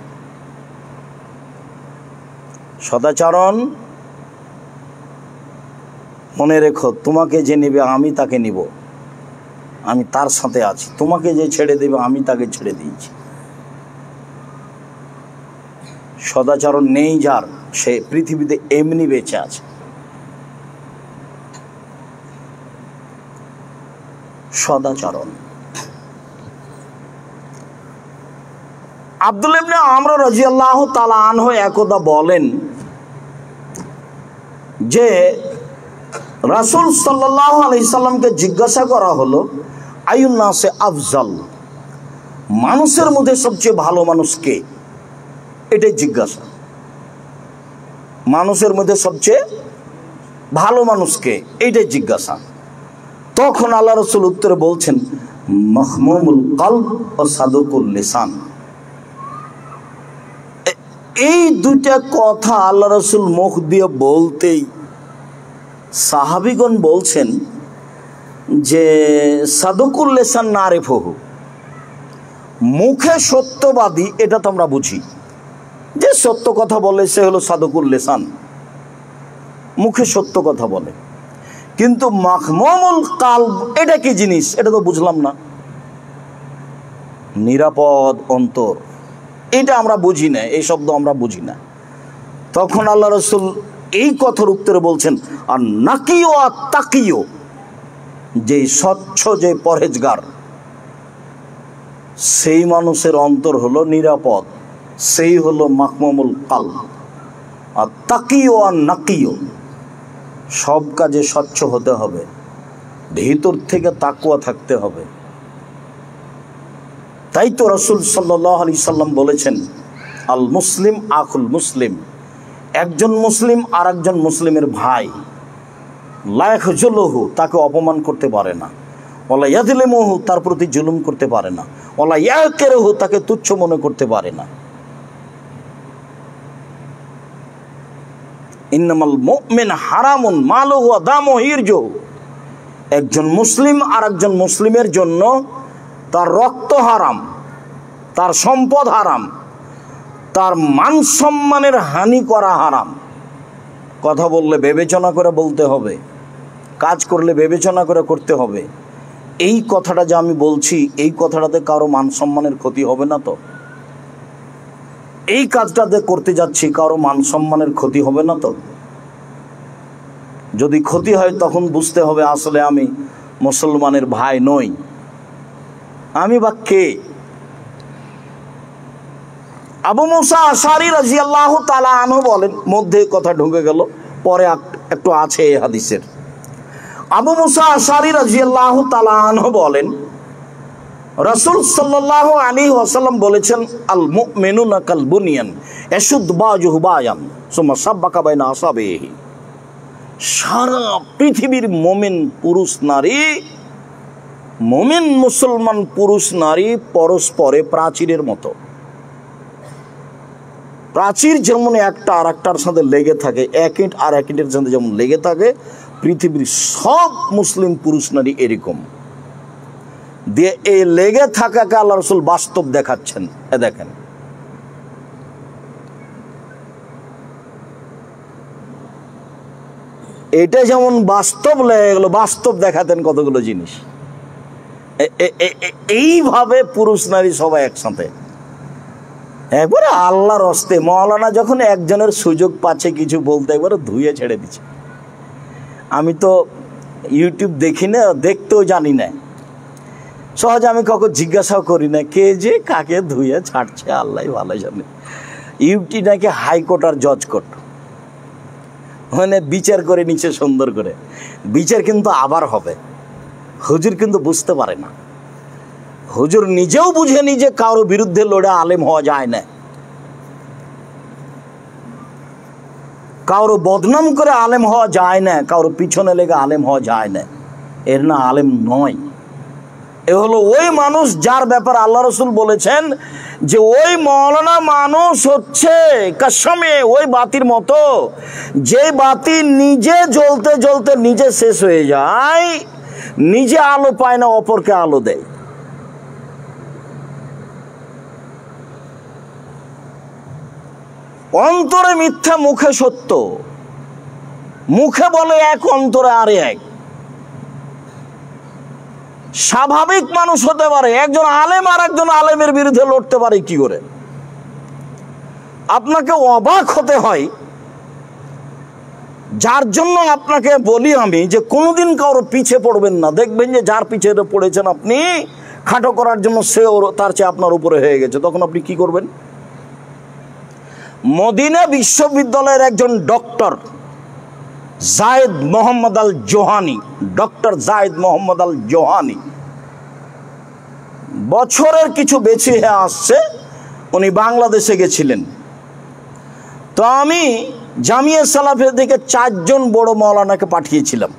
সদাচরণ মনে রেখো, তোমাকে যে নিবে আমি তাকে নিব, আমি তার সাথে আছি, তোমাকে যে ছেড়ে দেবে আমি তাকে ছেড়ে দিয়েছি। সদাচরণ নেই যার, সে পৃথিবীতে এমনি বেঁচে আছে। সদাচরণ আব্দুল্লাহ ইবনে আমর রাদিয়াল্লাহু তাআলা আনহু একদা বলেন যে রাসূল সাল্লাল্লাহু আলাইহি সাল্লামকে জিজ্ঞাসা করা হলো আইয়ুন নাসে আফজাল, মানুষের মধ্যে সবচেয়ে ভালো মানুষ কে? এটাই জিজ্ঞাসা, মানুষের মধ্যে সবচেয়ে ভালো মানুষ কে, এইটাই জিজ্ঞাসা। তখন আল্লাহ রাসূল উত্তরে বলছেন মাহমুমুল কলব ও সাদুকুল লিসান। এই দুইটা কথা আল্লাহ রাসূল মুখ দিয়ে বলতেই সাহাবীগণ বলছেন যে সাদুকুল লিসান নারিফুহু, মুখে সত্যবাদী এটা তো আমরা বুঝি, যে সত্য কথা বলে সে হলো সাদুকুল লিসান, মুখে সত্য কথা বলে। কিন্তু মাহমুমুল কলব এটা কি জিনিস এটা তো বুঝলাম না। নিরাপদ অন্তর এটা আমরা বুঝি না, এই শব্দ আমরা বুঝি না। তখন আল্লাহ রাসূল এই কথার উত্তরে বলছেন আর নাকিও আর তাকিও, যে স্বচ্ছ যে পরহেজগার সেই মানুষের অন্তর হলো নিরাপদ, সেই হলো মাহমুমুল কলব। আর তাকিও আর নাকিও, সব কাজে স্বচ্ছ হতে হবে, ভিতর থেকে তাকওয়া থাকতে হবে। তাই তো রাসূল সাল্লাল্লাহু আলাইহি সাল্লাম বলেছেন আল মুসলিম আখুল মুসলিম, একজন মুসলিম আর একজন মুসলিমের ভাই, লা ইয়াখজুলুহু, তাকে অপমান করতে পারে না, ওয়ালা ইয়াযলিমুহু, তার প্রতি জুলুম করতে পারে না, ওয়ালা ইয়াকিরুহু, তাকে তুচ্ছ মনে করতে পারে না। ইন্নামাল মুমিন হারামুন মালুহু ওয়া দামুহু ইরজুহু, একজন মুসলিম আর একজন মুসলিমের জন্য তার রক্ত হারাম, তার সম্পদ হারাম, তার মান সম্মানের হানি করা হারাম। কথা বললে বিবেচনা করে বলতে হবে, কাজ করলে বিবেচনা করে করতে হবে। এই কথাটা যে আমি বলছি, এই কথাটাতে কারো মান সম্মানের ক্ষতি হবে না তো? এই কাজটাতে করতে যাচ্ছি, কারো মান সম্মানের ক্ষতি হবে না তো? যদি ক্ষতি হয় তখন বুঝতে হবে আসলে আমি মুসলমানের ভাই নই, আমি বা কে? আবু মুসা আশআরী রাদিয়াল্লাহু তাআলা আনহু বলেন, মধ্যে কথা ঢুকে গেল, পরে একটু আছে এই হাদিসের। আবু মুসা আশআরী রাদিয়াল্লাহু তাআলা আনহু বলেন রাসূল সাল্লাল্লাহু আলাইহি ওয়াসাল্লাম বলেছেন আল মুমিনুনা কাল বুনিয়ান ইয়াশুদ্দু বাযুহু বাযান সুম্মা সাব্বাকা বাইনা আসাবিহি, সারা পৃথিবীর মুমিন পুরুষ নারী, মুমিন মুসলমান পুরুষ নারী পরস্পরে প্রাচীরের মতো। প্রাচীর যেমন একটা আর একটার সাথে লেগে থাকে, এক ইট আর এক ইটের সাথে যেমন লেগে থাকে, পৃথিবীর সব মুসলিম পুরুষ নারী এরকম দিয়ে এই লেগে থাকাকে আল্লাহ রাসূল বাস্তব দেখাচ্ছেন। এ দেখেন, এটা যেমন বাস্তব লেগে গেল, বাস্তব দেখাতেন কতগুলো জিনিস। এইভাবে পুরুষ নারী সবাই একসাথে একবারে আল্লাহর হস্তে। মাওলানা যখন একজনের সুযোগ পাচ্ছে কিছু বলতে, একবারে ধুয়ে ছেড়ে দিচ্ছে। আমি তো ইউটিউব দেখি না, দেখতেও জানি না, সহজে আমি কখন জিজ্ঞাসাও করি না কে যে কাকে ধুয়ে ছাড়ছে, আল্লাহ ভালো জানে। ইউটিউব নাকি হাইকোর্ট আর জজ কোর্ট, মানে বিচার করে নিচ্ছে সুন্দর করে। বিচার কিন্তু আবার হবে, হুজুর কিন্তু বুঝতে পারে না, হুজুর নিজেও বুঝেনি যে কারোর বিরুদ্ধে লড়ে আলেম হওয়া যায় না, কারো বদনাম করে আলেম হওয়া যায় না, কারো পিছনে লেগে আলেম হওয়া যায় না, এর না আলেম নয়। এ হলো ওই মানুষ যার ব্যাপারে আল্লাহ রাসূল বলেছেন যে ওই মাওলানা মানুষ হচ্ছে কসমে ওই বাতির মতো, যে বাতি নিজে জ্বলতে জ্বলতে নিজে শেষ হয়ে যায়, নিজে আলো পায় না, অপরকে আলো দেয়। অন্তরে মিথ্যা, মুখে সত্য। মুখে বলে এক, অন্তরে আরে এক। স্বাভাবিক মানুষ হতে পারে, একজন আলেম আর একজন আলেমের বিরুদ্ধে লড়তে পারে কি করে? আপনাকে অবাক হতে হয়, যার জন্য আপনাকে বলি আমি যে কোনোদিন কারো পিছে পড়বেন না। দেখবেন যে যার পিছে পড়েছেন আপনি খাটো করার জন্য সে তার চেয়ে আপনার উপরে হয়ে গেছে, তখন আপনি কি করবেন? মদিনা বিশ্ববিদ্যালয়ের একজন ডক্টর জায়েদ মোহাম্মদ আল জোহানি, ডক্টর জায়েদ মোহাম্মদ আল জোহানি বছরের কিছু বেঁচে আসছে, উনি বাংলাদেশে গেছিলেন। তো আমি জামিয়া সালাফিয়া থেকে 4 জন বড় মাওলানাকে পাঠিয়েছিলাম।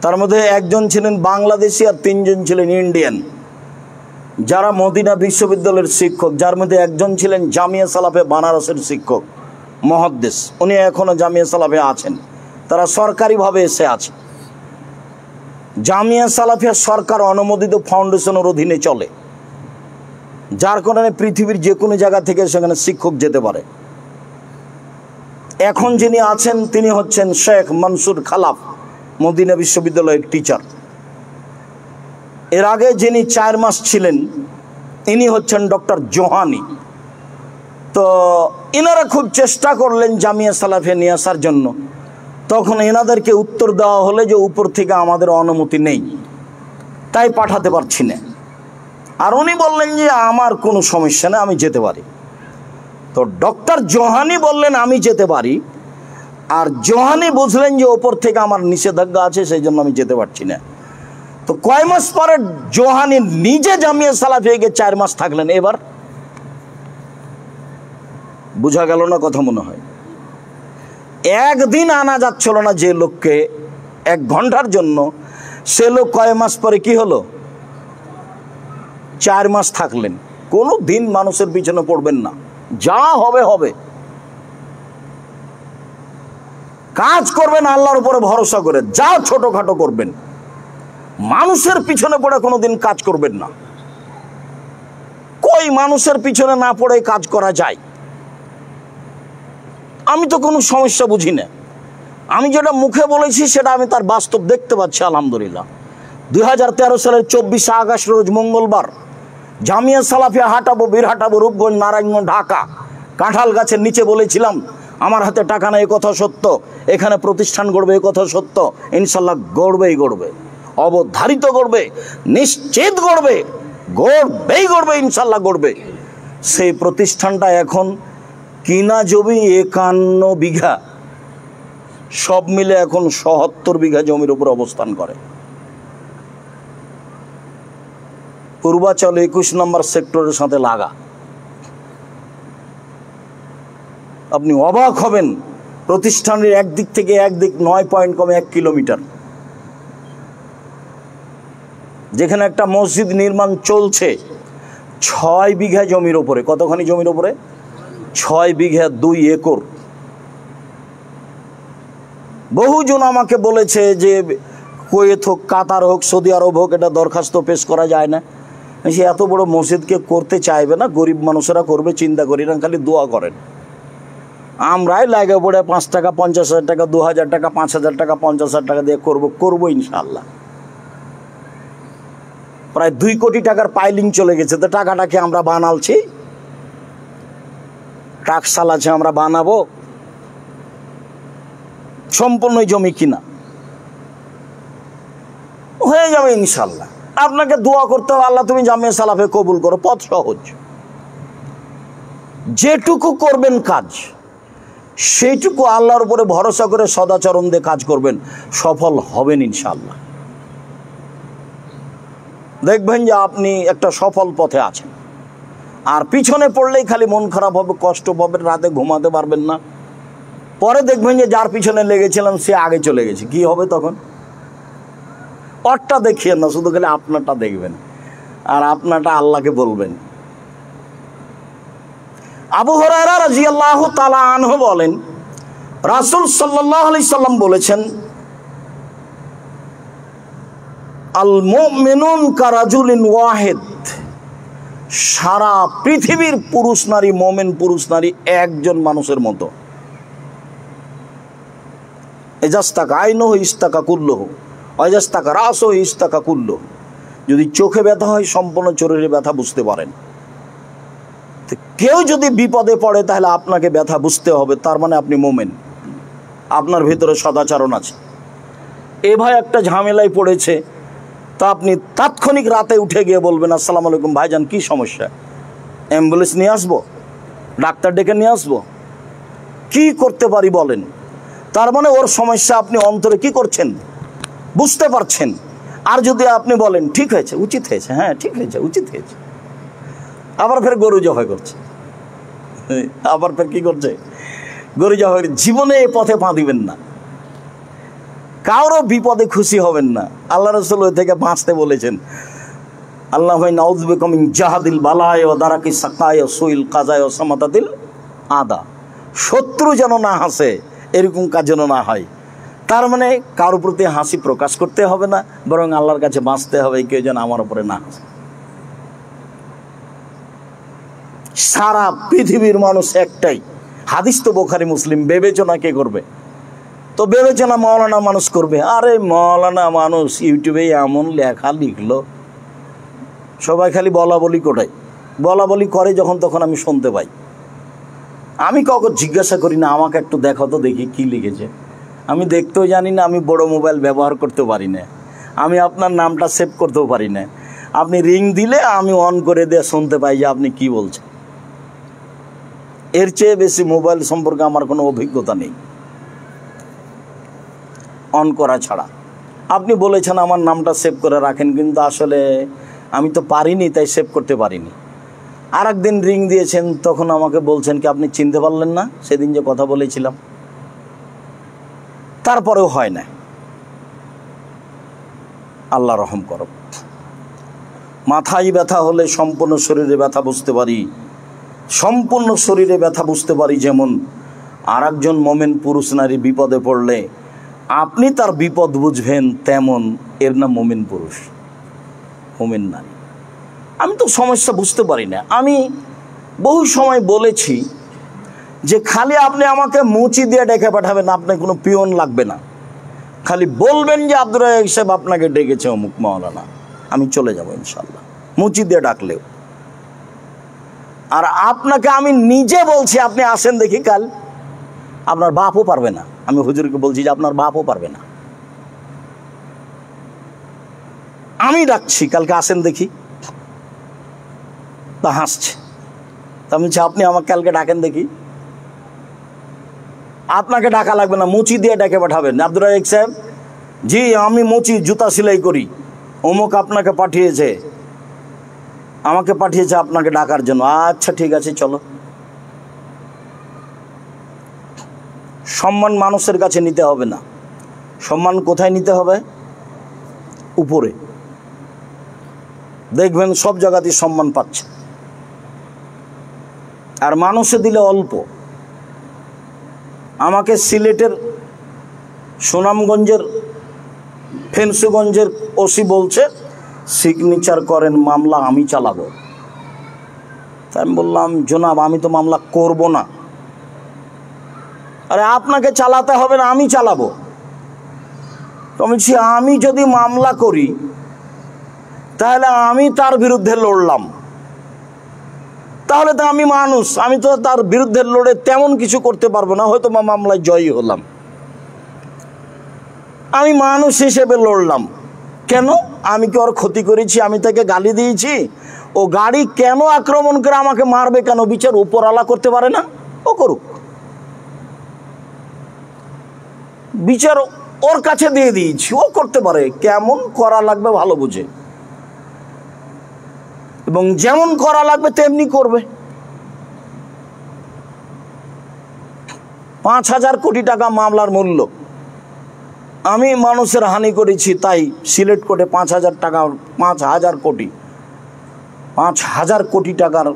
তার মধ্যে একজন ছিলেন বাংলাদেশি আর 3 জন ছিলেন ইন্ডিয়ান, যারা মদিনা বিশ্ববিদ্যালয়ের শিক্ষক, যার মধ্যে একজন ছিলেন জামিয়া সালাফিয়া বানারসের শিক্ষক মুহাদ্দিস, উনি এখনো জামিয়া সালাফিয়া আছেন, তারা সরকারিভাবে এসে আছে। জামিয়া সালাফিয়া সরকার অনুমোদিত ফাউন্ডেশনের অধীনে চলে, যার কারণে পৃথিবীর যে কোনো জায়গা থেকে সেখানে শিক্ষক যেতে পারে। এখন যিনি আছেন তিনি হচ্ছেন শেখ মনসুর খালাফ, মদিনা বিশ্ববিদ্যালয়ের টিচার। এর আগে যিনি 4 মাস ছিলেন ইনি হচ্ছেন ডক্টর জোহানি। তো এনারা খুব চেষ্টা করলেন জামিয়া সালাফিয়া নিয়ে আসার জন্য, তখন এনাদেরকে উত্তর দেওয়া হলে যে উপর থেকে আমাদের অনুমতি নেই, তাই পাঠাতে পারছি না। আর উনি বললেন যে আমার কোনো সমস্যা নেই, আমি যেতে পারি। তো ডক্টর জোহানি বললেন আমি যেতে পারি, আর জোহানি বুঝলেন যে ওপর থেকে আমার নিষেধাজ্ঞা আছে, সেই জন্য আমি যেতে পারছি না। তো কয় মাস পরে জোহানি নিজে জামিয়া সালাফিয়া গিয়ে 4 মাস থাকলেন। এবার বুঝা গেল না কথা? মনে হয় একদিন আনা যাচ্ছিল না যে লোককে 1 ঘন্টার জন্য, সে লোক কয় মাস পরে কি হলো? 4 মাস থাকলেন। কোনো দিন মানুষের পিছনে পড়বেন না, যা হবে হবে। কাজ করবেন আল্লাহর উপরে ভরসা করে, যা ছোটখাটো করবেন, মানুষের পিছনে পড়ে কোনোদিন কাজ করবেন না। কই মানুষের পিছনে না পড়ে কাজ করা যায়? আমি তো কোনো সমস্যা বুঝি না। আমি যেটা মুখে বলেছি সেটা আমি তার বাস্তব দেখতে পাচ্ছি আলহামদুলিল্লাহ। 2013 সালের 24 আগস্ট রোজ মঙ্গলবার জামিয়া সালাফিয়া হাঁটাবো, বীরহাটাবো, রূপগঞ্জ, নারায়ণগঞ্জ, ঢাকা। কাঁঠাল গাছের নিচে বলেছিলাম আমার হাতে টাকা নেই, এ কথা সত্য। এখানে প্রতিষ্ঠান গড়বে, এ কথা সত্য। ইনশাল্লাহ গড়বেই গড়বে, অবধারিত গড়বে, নিশ্চিত গড়বে, গড়বেই গড়বে, ইনশাল্লাহ গড়বে। সেই প্রতিষ্ঠানটা এখন কিনা জমি 51 বিঘা, সব মিলে এখন 77 বিঘা জমির উপর অবস্থান করে। পূর্বাচল 21 নম্বর সেক্টরের সাথে লাগা। আপনি অবাক হবেন, প্রতিষ্ঠানের একদিক থেকে একদিক 9 পয়েন্ট কমে 1 কিলোমিটার। যেখানে একটা মসজিদ নির্মাণ চলছে 6 বিঘা জমির উপরে। কতখানি জমির উপরে? 6 বিঘা 2 একর। বহুজন আমাকে বলেছে যে কুয়েত হোক, কাতার হোক, সৌদি আরব হোক, এটা দরখাস্ত পেশ করা যায় না। সে এত বড় মসজিদকে করতে চাইবে না, গরিব মানুষেরা করবে, চিন্তা করি না, খালি দোয়া করেন। আমরাই লাগে পড়ে 5 টাকা, 50,000 টাকা, 2,000 টাকা, 5,000 টাকা, 50,000 টাকা দিয়ে করবো ইনশাআল্লাহ। প্রায় 2 কোটি টাকার পাইলিং চলে গেছে। তো টাকাটাকে আমরা বানালছি, টাকশাল আছে, আমরা বানাবো। সম্পূর্ণ জমি কিনা হয়ে যাবে ইনশাল্লাহ। আপনাকে দোয়া করতে হবে, আল্লাহ তুমি জামিয়া সালাফে কবুল করো। পথ সহজ, যেটুকু করবেন কাজ সেইটুকু আল্লাহর উপরে ভরসা করে সদাচরণ দিয়ে কাজ করবেন, সফল হবেন ইনশাল্লাহ। দেখবেন যে আপনি একটা সফল পথে আছেন। আর পিছনে পড়লেই খালি মন খারাপ হবে, কষ্ট পাবেন, রাতে ঘুমাতে পারবেন না। পরে দেখবেন যে যার পিছনে লেগেছিলাম সে আগে চলে গেছে, কি হবে তখন? ওরটা দেখিয়েন না, শুধু খালি আপনারটা দেখবেন, আর আপনারটা আল্লাহকে বলবেন। আবু হুরায়রা রাদিয়াল্লাহু তাআলা আনহু বলেন, রাসূল সাল্লাল্লাহু আলাইহি সাল্লাম বলেছেন, আল মুমিনুন কারাজুলিন ওয়াহিদ। সারা পৃথিবীর পুরুষ নারী, মোমেন পুরুষ নারী একজন মানুষের মতো। এজাস্তাকা আইনহু ইস্তাকা কুল্লুহু, অজাস্তাকা রাসহু ইস্তাকা কুল্লুহু। যদি চোখে ব্যথা হয় সম্পূর্ণ শরীরে ব্যথা বুঝতে পারেন। কেউ যদি বিপদে পড়ে তাহলে আপনাকে ব্যথা বুঝতে হবে, তার মানে আপনি মোমেন, আপনার ভিতরে সদাচরণ আছে। এ ভাই একটা ঝামেলায় পড়েছে, তো আপনি তাৎক্ষণিক রাতে উঠে গিয়ে বলবেন আসসালামু আলাইকুম ভাইজান, কি সমস্যা, অ্যাম্বুলেন্স নিয়ে আসবো, ডাক্তার ডেকে নিয়ে আসবো, কি করতে পারি বলেন। তার মানে ওর সমস্যা আপনি অন্তরে কি করছেন, বুঝতে পারছেন। আর যদি আপনি বলেন ঠিক হয়েছে, উচিত হয়েছে, হ্যাঁ ঠিক হয়েছে, উচিত হয়েছে, আবার ফের গরু জবাই করছে, আবার ফের কি করছে, গরু জবাই। জীবনে এই পথে পা দিবেন না, কারো বিপদে খুশি হবেন না। আল্লাহ রাসূল ওই থেকে বাঁচতে বলেছেন, আল্লাহ নাউযু বিকা মিন জাহাদিল বালায় ওয়া দারাকি সাকায় ওয়া সুইল কাজায় ওয়া সামাতাতিল আদা। শত্রু যেন না হাসে, এরকম কাজ যেন না হয়। তার মানে কারোর প্রতি হাসি প্রকাশ করতে হবে না, বরং আল্লাহর কাছে বাঁচতে হবে কেউ যেন আমার উপরে না হাসে। সারা পৃথিবীর মানুষ একটাই, হাদিস তো বুখারী মুসলিম, বিবেচনা কে করবে? তো বিবেচনা মাওলানা মানুষ করবে। আরে মাওলানা মানুষ ইউটিউবে এমন লেখা লিখলো, সবাই খালি বলা বলি কোটায়, বলা বলি করে যখন তখন আমি শুনতে পাই। আমি কাউকে জিজ্ঞাসা করি না, আমাকে একটু দেখো তো দেখি কি লিখেছে। আমি দেখতেও জানি না, আমি বড় মোবাইল ব্যবহার করতে পারি না, আমি আপনার নামটা সেভ করতেও পারি না। আপনি রিং দিলে আমি অন করে দিয়ে শুনতে পাই যে আপনি কি বলছেন। এর চেয়ে বেশি মোবাইল সম্পর্কে আমার কোনো অভিজ্ঞতা নেই অন করা ছাড়া। আপনি বলেছেন আমার নামটা সেভ করে রাখেন, কিন্তু আসলে আমি তো পারিনি, তাই সেভ করতে পারিনি। আর একদিন রিং দিয়েছেন, তখন আমাকে বলছেন কি আপনি চিনতে পারলেন না সেদিন যে কথা বলেছিলাম। তারপরেও হয় না। আল্লাহ রহম করো। মাথায় ব্যথা হলে সম্পূর্ণ শরীরে ব্যথা বুঝতে পারি, সম্পূর্ণ শরীরে ব্যথা বুঝতে পারি। যেমন আর একজন মোমেন পুরুষ নারী বিপদে পড়লে আপনি তার বিপদ বুঝবেন, তেমন এর নাম মোমেন পুরুষ, মোমেন নারী। আমি তো সমস্যা বুঝতে পারি না। আমি বহু সময় বলেছি যে খালি আপনি আমাকে মুচি দিয়ে ডেকে পাঠাবেন, আপনার কোনো পিয়ন লাগবে না, খালি বলবেন যে আব্দুর রাজ্জাক সাহেব আপনাকে ডেকেছে অমুক মাওলানা, আমি চলে যাব ইনশাল্লাহ, মুচি দিয়ে ডাকলেও। আর আপনাকে আমি নিজে বলছি আপনি আসেন দেখি কাল, আপনার বাপও পারবে না। আমি হুজুরকে বলছি যে আপনার বাপও পারবে না, আমি ডাকছি কালকে আসেন দেখি। তা হাসছে। তা আমি বলছি আপনি আমাকে কালকে ডাকেন দেখি। আপনাকে ডাকা লাগবে না, মুচি দিয়ে ডেকে পাঠাবেন। আব্দুর রাজ্জাক সাহেব, জি আমি মুচি জুতা সেলাই করি, অমুক আপনাকে পাঠিয়েছে, আমাকে পাঠিয়েছে আপনাকে ডাকার জন্য। আচ্ছা ঠিক আছে চলো। সম্মান মানুষের কাছে নিতে হবে না, সম্মান কোথায় নিতে হবে? উপরে। দেখবেন সব জায়গাতেই সম্মান পাচ্ছে। আর মানুষে দিলে অল্প। আমাকে সিলেটের সুনামগঞ্জের ফেন্সুগঞ্জের ওসি বলছে সিগনেচার করেন, মামলা আমি চালাবো। তাই আমি বললাম জনাব আমি তো মামলা করব না। আরে আপনাকে চালাতে হবে না, আমি চালাবো। তো আমি বলছি আমি যদি মামলা করি তাহলে আমি তার বিরুদ্ধে লড়লাম, তাহলে তো আমি মানুষ, আমি তো তার বিরুদ্ধে লড়ে তেমন কিছু করতে পারবো না, হয়তো মামলায় জয়ী হলাম। আমি মানুষ হিসেবে লড়লাম। কেন? আমি কি ওর ক্ষতি করেছি? আমি তাকে গালি দিয়েছি? ও গাড়ি কেন আক্রমণ করে আমাকে মারবে কেন? বিচার উপরওয়ালা করতে পারে না? ও করুক, বিচার ওর কাছে দিয়ে দিয়েছি, ও করতে পারে। কেমন করা লাগবে ভালো বুঝে, এবং যেমন করা লাগবে তেমনি করবে। 5,000 কোটি টাকা মামলার মূল্য। আমি মানুষের হানি করেছি, তাই সিলেট কোর্টে 5,000 টাকা, 5,000 কোটি, 5,000 কোটি টাকার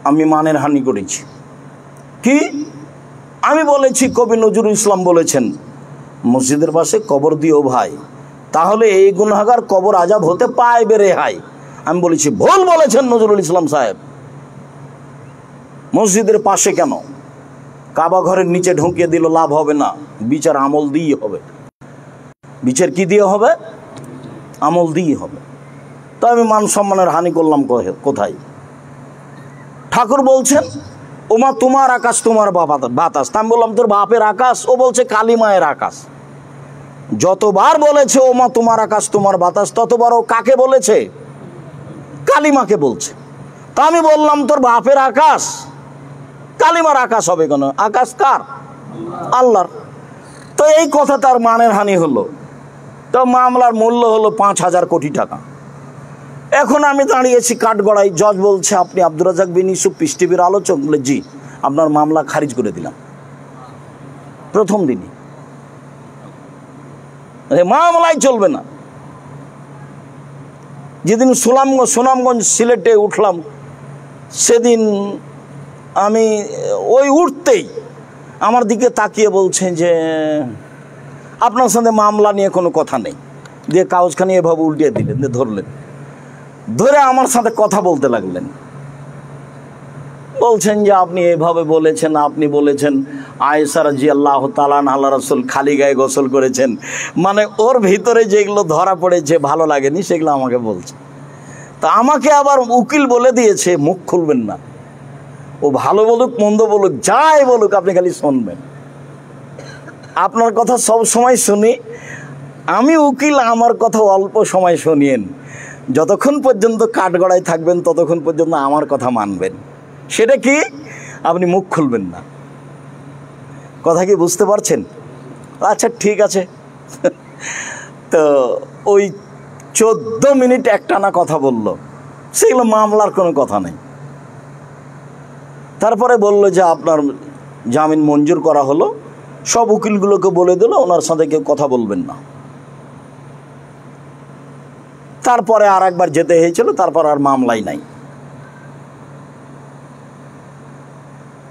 আমি মানের হানি করেছি। কি? আমি বলেছি কবি নজরুল ইসলাম বলেছেন মসজিদের পাশে কবর দিও ভাই, তাহলে এই গুনাহগার কবর আজাব হতে পাইবে রেহাই। আমি বলেছি ভুল বলেছেন নজরুল ইসলাম সাহেব। মসজিদের পাশে কেন? কাবা ঘরের নিচে ঢুকিয়ে দিল লাভ হবে না, বিচার আমল দিয়ে হবে। বিচার কি দিয়ে হবে? আমল দিয়ে হবে। তো আমি মান সম্মানের হানি করলাম কোথায়? ঠাকুর বলছেন ওমা তোমার আকাশ তোমার বাতাস। তা আমি বললাম তোর বাপের আকাশ? ও বলছে কালী মায়ের আকাশ। যতবার বলেছে ও মা তোমার আকাশ তোমার বাতাস, ততবার ও কাকে বলেছে? কালিমাকে বলছে। তা আমি বললাম তোর বাপের আকাশ, কালিমার আকাশ হবে কেন? আকাশ কার? আল্লাহর। তো এই কথা তার মানের হানি হলো। তো মামলার মূল্য হলো 5,000 কোটি টাকা। এখন আমি দাঁড়িয়েছি কাঠগড়ায়, জজ বলছে আপনি আব্দুর রাজ্জাক বিন ইউসুফ পিস টিভির আলোচক? বলে জি। আপনার মামলা খারিজ করে দিলাম প্রথম দিনই। মামলায় চলবে না। যেদিন সুনামগঞ্জ সিলেটে উঠলাম, সেদিন আমি ওই উঠতেই আমার দিকে তাকিয়ে বলছেন যে আপনার সাথে মামলা নিয়ে কোনো কথা নেই, দিয়ে কাগজখানি এভাবে উল্টিয়ে দিলেন, দিয়ে ধরলেন, ধরে আমার সাথে কথা বলতে লাগলেন। বলছেন যে আপনি এভাবে বলেছেন, আপনি বলেছেন আয়েশা রাদিয়াল্লাহু তাআলা আল্লাহ রাসূল খালি গায়ে গোসল করেছেন। মানে ওর ভিতরে যেগুলো ধরা পড়েছে ভালো লাগেনি, সেগুলো আমাকে বলছে। তা আমাকে আবার উকিল বলে দিয়েছে মুখ খুলবেন না, ও ভালো বলুক মন্দ বলুক যাই বলুক আপনি খালি শুনবেন। আপনার কথা সব সময় শুনি, আমি উকিল, আমার কথা অল্প সময় শুনিয়েন, যতক্ষণ পর্যন্ত কাঠগড়ায় থাকবেন ততক্ষণ পর্যন্ত আমার কথা মানবেন। সেটা কি? আপনি মুখ খুলবেন না। কথা কি বুঝতে পারছেন? আচ্ছা ঠিক আছে। তো ওই 14 মিনিট একটানা কথা বলল, সেগুলো মামলার কোনো কথা নেই। তারপরে বলল যে আপনার জামিন মঞ্জুর করা হলো। সব উকিলগুলোকে বলে দিল ওনার সাথে কেউ কথা বলবেন না। তারপরে আর একবার যেতে হয়েছিল, তারপর আর মামলাই নাই।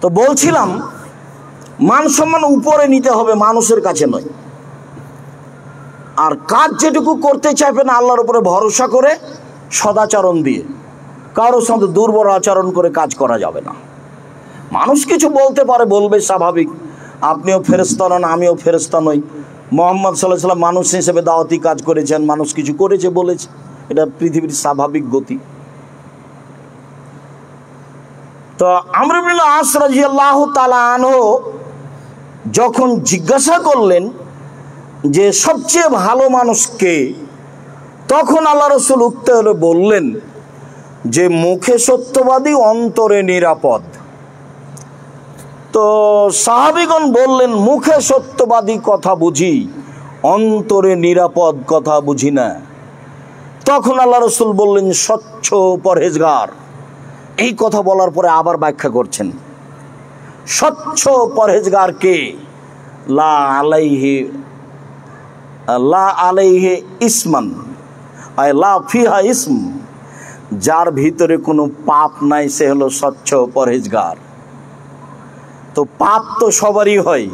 তো বলছিলাম মান সম্মান উপরে নিতে হবে, মানুষের কাছে নয়। আর কাজ যেটুকু করতে চাইবেন আল্লাহর উপরে ভরসা করে, সদাচরণ দিয়ে, কারোর সাথে দুর্বল আচরণ করে কাজ করা যাবে না। মানুষ কিছু বলতে পারে, বলবে, স্বাভাবিক। আপনিও ফেরেশতা নন, আমিও ফেরেশতা নই। মুহাম্মদ সাল্লাল্লাহু আলাইহি ওয়াসাল্লাম মানুষ হিসেবে দাওয়াতি কাজ করেছেন, মানুষ কিছু করেছে বলেছে, এটা পৃথিবীর স্বাভাবিক গতি। তো আমর ইবনে আস রাদিয়াল্লাহু তাআলা আনহু যখন জিজ্ঞাসা করলেন যে সবচেয়ে ভালো মানুষ কে, তখন আল্লাহ রাসূল উত্তরে বললেন যে মুখে সত্যবাদী, অন্তরে নিরাপদ। তো সাহাবীগণ বললেন মুখে সত্যবাদী কথা বুঝি, অন্তরে নিরাপদ কথা বুঝি না। তখন আল্লাহ রাসূল বললেন স্বচ্ছ পরহেজগার। এই কথা বলার পরে আবার ব্যাখ্যা করছেন, স্বচ্ছ পরহেজগার কে? লা আলাইহি ইসমান, আয় লা ফিহা ইসম, যার ভিতরে কোনো পাপ নাই সে হলো স্বচ্ছ পরহেজগার। তো পাপ তো সবারই হয়,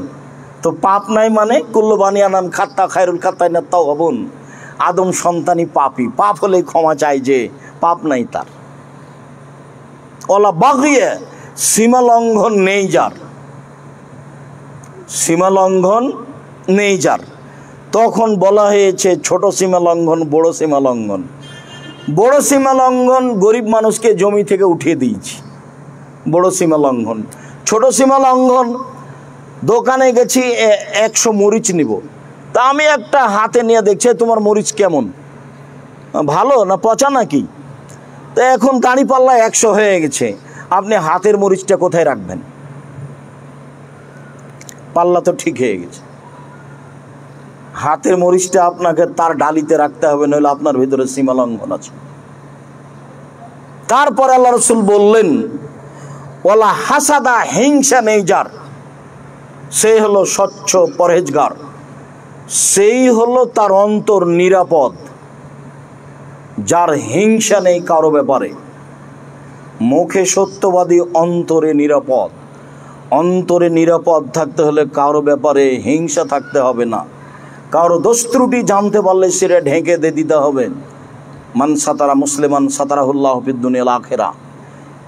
তো পাপ নাই মানে কুল্লু বানিয়ানাম খাত্তা খায়রুল খাত্তাইনা তাওয়াবুন, আদম সন্তানই পাপী, পাপ হলে ক্ষমা চাই, যে পাপ নাই তার। ওলা বাগিয়ে, সীমা লঙ্ঘন নেই যার, সীমা লঙ্ঘন নেই যার। তখন বলা হয়েছে ছোট সীমা লঙ্ঘন, বড় সীমা লঙ্ঘন। বড় সীমা লঙ্ঘন গরিব মানুষকে জমি থেকে উঠিয়ে দিয়েছি, বড় সীমা লঙ্ঘন। ছোট সীমা লঙ্ঘন, দোকানে গেছি 100 মরিচ নিব, তা আমি একটা হাতে নিয়ে দেখছি তোমার মরিচ কেমন, ভালো না পচা নাকি? তো এখন দাঁড়ি পাল্লা 100 হয়ে গেছে, আপনি হাতের মরিচটা কোথায় রাখবেন? পাল্লা তো ঠিক হয়ে গেছে, হাতের মরিচটা আপনাকে তার ডালিতে রাখতে হবে, নইলে আপনার ভিতরে সীমা লঙ্ঘন আছে। তারপর আল্লাহ রাসূল বললেন ওয়ালা হাসাদা, হিংসা নেই যার, সে হলো স্বচ্ছ পরহেজগার, সেই হলো তার অন্তর নিরাপদ, যার হিংসা নেই কারো ব্যাপারে। মুখে সত্যবাদী, অন্তরে নিরাপদ। অন্তরে নিরাপদ থাকতে হলে কারো ব্যাপারে হিংসা থাকতে হবে না। কারো দোষ ত্রুটি জানতে পারলে সেটা ঢেকে দিয়ে দিতে হবে। মান সাতারা মুসলিমান সাতারাহুল্লাহু ফিদ দুনিয়াল আখিরা।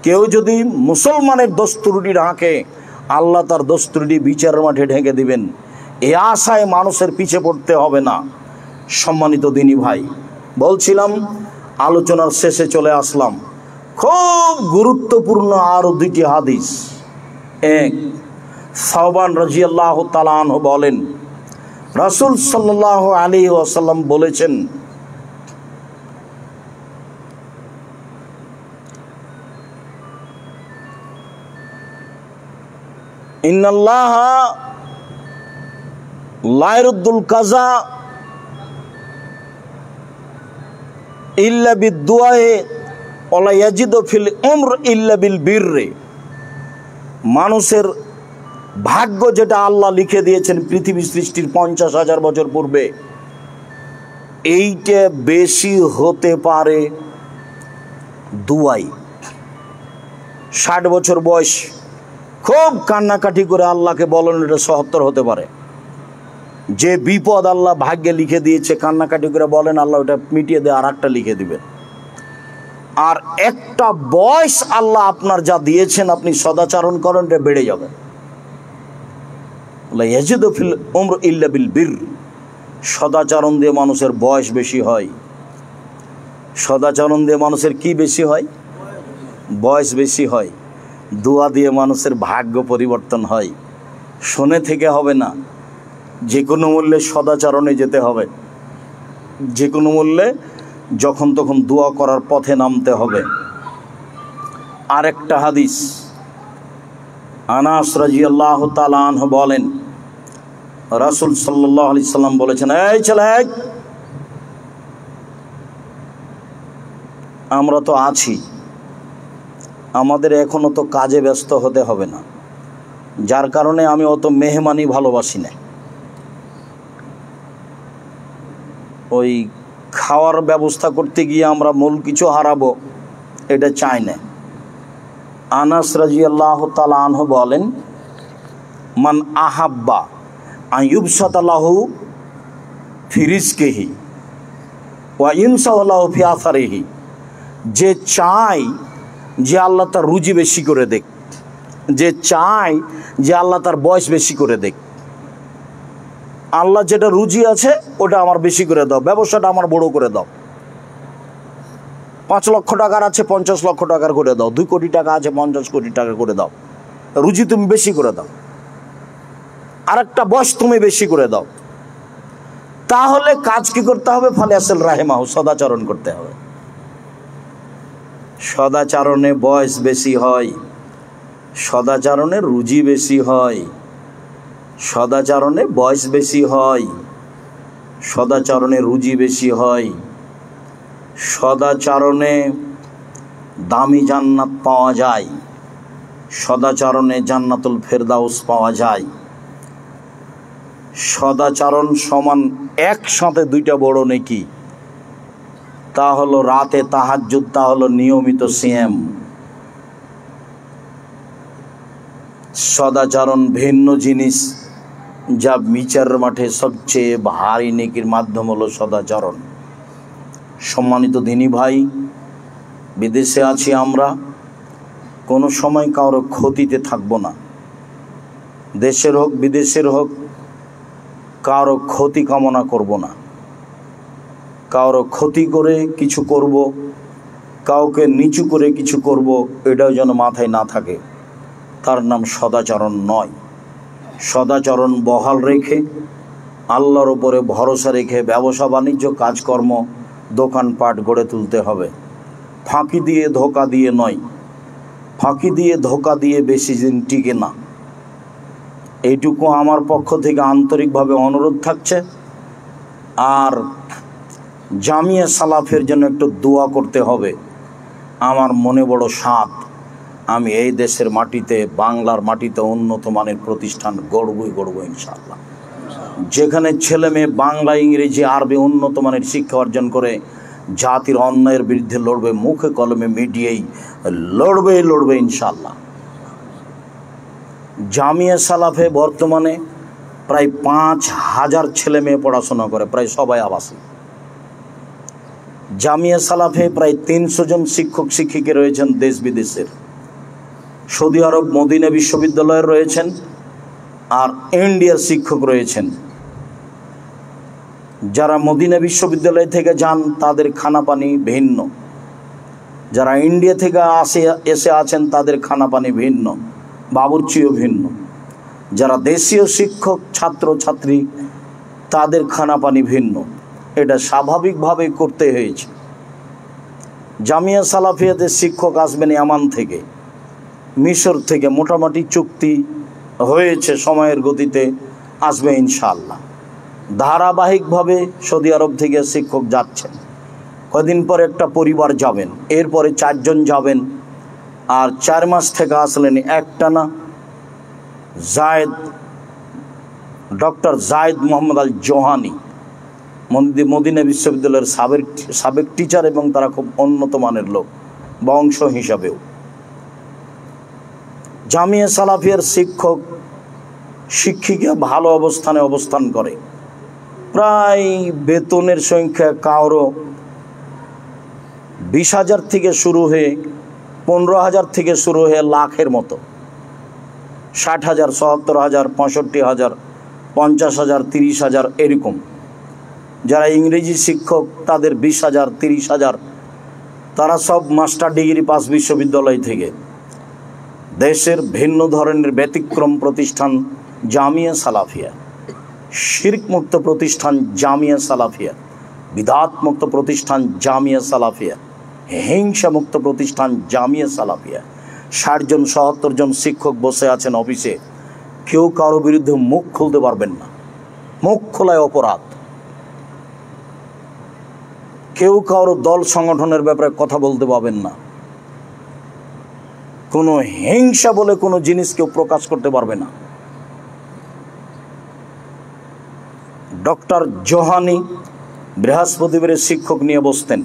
কেউ যদি মুসলমানের দোষ ত্রুটি ঢাকে, আল্লাহ তার দোষ ত্রুটি বিচারের মাঠে ঢেকে দিবেন। এ আশায় মানুষের পিছে পড়তে হবে না। সম্মানিত দিনী ভাই, বলছিলাম আলোচনার শেষে চলে আসলাম। খুব গুরুত্বপূর্ণ আরো 2টি হাদিস। এক, সাওবান রাদিয়াল্লাহু তাআলা আনহু বলেন, রাসূল সাল্লাল্লাহু আলাইহি ওয়াসাল্লাম বলেছেন, ইন্নাল্লাহা লা ইয়ারুদ্দুল কাযা ইল্লা বিদ-দুআয়ে ওয়া লা ইয়াজিদু ফিল উমর ইল্লা বিল বিররি। মানুষের ভাগ্য যেটা আল্লাহ লিখে দিয়েছেন পৃথিবী সৃষ্টির 50,000 বছর পূর্বে, এইটা বেশি হতে পারে দুয়াই। 60 বছর বয়স খুব কান্নাকাটি করে আল্লাহকে বলেন, এটা ৭০ হতে পারে। যে বিপদ আল্লাহ ভাগ্যে লিখে দিয়েছে, কান্নাকাটি করে বলেন আল্লাহ ওটা মিটিয়ে দিয়ে আর একটা লিখে দিবেন। আর একটা বয়স আল্লাহ আপনার যা দিয়েছেন, আপনি সদাচরণ করেন, এটা বেড়ে যাবে। ইয়াজিদু ফিল উমর ইল্লা বিল বির। সদাচরণ দিয়ে মানুষের বয়স বেশি হয়। সদাচরণ দিয়ে মানুষের কি বেশি হয়? বয়স বেশি হয়। দোয়া দিয়ে মানুষের ভাগ্য পরিবর্তন হয়। শুনে থেকে হবে না, যে কোনো মূল্যে সদাচরণে যেতে হবে। যে কোনো মূল্যে যখন তখন দোয়া করার পথে নামতে হবে। আরেকটা হাদিস, আনাস রাদিয়াল্লাহু তাআলা আনহু বলেন, রাসূল সাল্লাল্লাহু আলাইহি সাল্লাম বলেছেন, এই ছেলে, আমরা তো আছি, আমাদের এখনো তো কাজে ব্যস্ত হতে হবে না, যার কারণে আমি অত মেহমানি ভালোবাসি না। ওই খাওয়ার ব্যবস্থা করতে গিয়ে আমরা মূল কিছু হারাবো, এটা চাই না। আনাস রাদিয়াল্লাহু তাআলা আনহু বলেন, মান আহাব্বা আইয়ুবসাতা লাহু ফি রিজকিহি ওয়া ইনসাহু লাহু ফি আসারিহি। যে চায় যে আল্লাহ তার রুজি বেশি করে দেখ, যে চায় যে আল্লাহ তার বয়স বেশি করে দেখ, আল্লাহ যেটা রুজি আছে ওটা আমার বেশি করে দাও, ব্যবসাটা আমার বড় করে দাও। 5 লক্ষ টাকার আছে 50 লক্ষ টাকার করে দাও, 2 কোটি টাকা আছে 50 কোটি টাকা করে দাও। রুজি তুমি বেশি করে দাও, আর একটা বয়স তুমি বেশি করে দাও। তাহলে কাজ কি করতে হবে? ফালিয়াসিল রাহিমাহু, সদাচরণ করতে হবে। সদাচরণে বয়স বেশি হয়, সদাচরণে রুজি বেশি হয়, সদাচরণে বয়স বেশি হয়, সদাচরণে রুজি বেশি হয়। সদাচরণে দামি জান্নাত পাওয়া যায়, সদাচরণে জান্নাতুল ফেরদাউস পাওয়া যায়। সদাচরণ সমান একসাথে 2টা বড় নেকি, তা হলো রাতে তাহাজ্জুদ, তা হলো নিয়মিত সিয়াম। সদাচরণ ভিন্ন জিনিস, যা বিচার মাঠে সবচেয়ে ভারী নেকির মাধ্যম হলো সদাচরণ। সম্মানিত দিনী ভাই, বিদেশে আছি আমরা, কোনো সময় কারো ক্ষতিতে থাকবো না। দেশের হোক বিদেশের হোক, কারো ক্ষতি কামনা করব না। কারো ক্ষতি করে কিছু করব, কাউকে নিচু করে কিছু করব, এটাও যেন মাথায় না থাকে। তার নাম সদাচরণ নয়। সদাচরণ বহাল রেখে, আল্লাহর উপরে ভরসা রেখে ব্যবসা বাণিজ্য কাজকর্ম দোকানপাট গড়ে তুলতে হবে। ফাঁকি দিয়ে ধোকা দিয়ে নয়। ফাঁকি দিয়ে ধোকা দিয়ে বেশি দিন টিকে না। এইটুকু আমার পক্ষ থেকে আন্তরিকভাবে অনুরোধ থাকছে। আর জামিয়া সালাফের জন্য একটু দোয়া করতে হবে। আমার মনে বড় সাধ, আমি এই দেশের মাটিতে, বাংলার মাটিতে উন্নত মানের প্রতিষ্ঠান গড়ব ইনশাআল্লাহ। যেখানে ছেলে মেয়ে বাংলা, ইংরেজি, আরবি উন্নত মানের শিক্ষা অর্জন করে জাতির অন্যায়ের বিরুদ্ধে লড়বে, মুখে কলমে মিডিয়ায় লড়বে ইনশাআল্লাহ। জামিয়া সালাফে বর্তমানে প্রায় 5,000 ছেলে মেয়ে পড়াশোনা করে, প্রায় সবাই আবাসিক। জামিয়া সালাফে প্রায় 300 জন শিক্ষক শিক্ষিকা রয়েছেন দেশ বিদেশের। সৌদি আরব মদিনা বিশ্ববিদ্যালয়ের রয়েছেন, আর ইন্ডিয়ার শিক্ষক রয়েছেন। যারা মদিনা বিশ্ববিদ্যালয় থেকে যান তাদের খানা পানি ভিন্ন, যারা ইন্ডিয়া থেকে এসে আছেন তাদের খানা পানি ভিন্ন, বাবুর্চিও ভিন্ন। যারা দেশীয় শিক্ষক ছাত্র ছাত্রী তাদের খানাপানি ভিন্ন, এটা স্বাভাবিকভাবেই করতে হয়েছে। জামিয়া সালাফিয়াতে শিক্ষক আসবেন ইয়ামান থেকে, মিশর থেকে, মোটামুটি চুক্তি হয়েছে, সময়ের গতিতে আসবে ইনশাআল্লাহ। ধারাবাহিকভাবে সৌদি আরব থেকে শিক্ষক যাচ্ছেন, কদিন পরে একটা পরিবার যাবেন, এরপরে 4 জন যাবেন, আর 4 মাস থেকে আসলেন একটানা ডক্টর জায়েদ মোহাম্মদ আল জোহানি, মদিনা বিশ্ববিদ্যালয়ের সাবেক টিচার, এবং তারা খুব উন্নত মানের লোক বংশ হিসাবেও। জামিয়া সালাফিয়ার শিক্ষক শিক্ষিকা ভালো অবস্থানে অবস্থান করে, প্রায় বেতনের সংখ্যা কারো 20,000 থেকে শুরু হয়ে 15,000 থেকে শুরু হয়ে লাখের মতো, 60,000, 70,000, 65,000, 50,000, 30,000 এরকম। যারা ইংরেজি শিক্ষক তাদের 20,000, 30,000, তারা সব মাস্টার ডিগ্রি পাস বিশ্ববিদ্যালয় থেকে। দেশের ভিন্ন ধরনের ব্যতিক্রম প্রতিষ্ঠান জামিয়া সালাফিয়া, শিরক মুক্ত প্রতিষ্ঠান জামিয়া সালাফিয়া, বিদআত মুক্ত প্রতিষ্ঠান জামিয়া সালাফিয়া, হিংসা মুক্ত প্রতিষ্ঠান জামিয়া সালাফিয়া। 60 জন 70 জন শিক্ষক বসে আছেন অফিসে, কেউ কারো বিরুদ্ধে মুখ খুলতে পারবেন না, মুখ খোলায় অপরাধ। কেউ কারো দল সংগঠনের ব্যাপারে কথা বলতে পারবেন না, কোনো হিংসা বলে কোনো জিনিস কেউ প্রকাশ করতে পারবে না। ডক্টর জোহানি বৃহস্পতিবারের শিক্ষক নিয়ে বসতেন,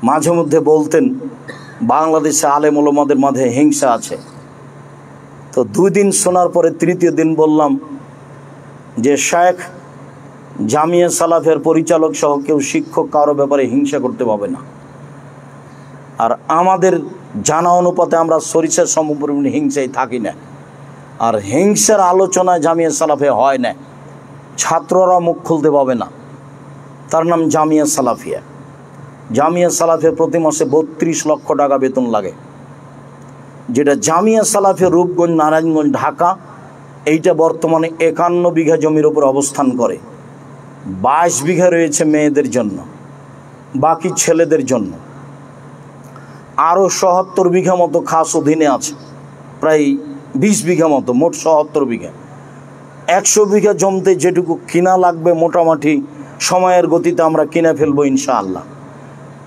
মাঝে মধ্যে বলতেন বাংলাদেশে আলেম ওলামাদের মাঝে হিংসা আছে। তো 2 দিন শোনার পরে 3য় দিন বললাম যে শেখ, জামিয়া সালাফের পরিচালক সহ কেউ শিক্ষক কারো ব্যাপারে হিংসা করতে পারবে না। আর আমাদের জানা অনুপাতে আমরা সরিষার সমপরিমাণ হিংসায় থাকি না, আর হিংসার আলোচনায় জামিয়া সালাফে হয় না, ছাত্ররা মুখ খুলতে পাবে না। তার নাম জামিয়া সালাফিয়া। জামিয়া সালাফিয়া প্রতি মাসে 32 লক্ষ টাকা বেতন লাগে, যেটা জামিয়া সালাফিয়া রূপগঞ্জ, নারায়ণগঞ্জ, ঢাকা, এইটা বর্তমানে 51 বিঘা জমির উপর অবস্থান করে। 22 বিঘা রয়েছে মেয়েদের জন্য, বাকি ছেলেদের জন্য। আরও 77 বিঘা মতো খাস অধীনে আছে, প্রায় 20 বিঘা মতো, মোট 77 বিঘা। 100 বিঘা জমিতে যেটুকু কিনা লাগবে মোটামুটি সময়ের গতিতে আমরা কিনে ফেলবো ইনশাআল্লাহ।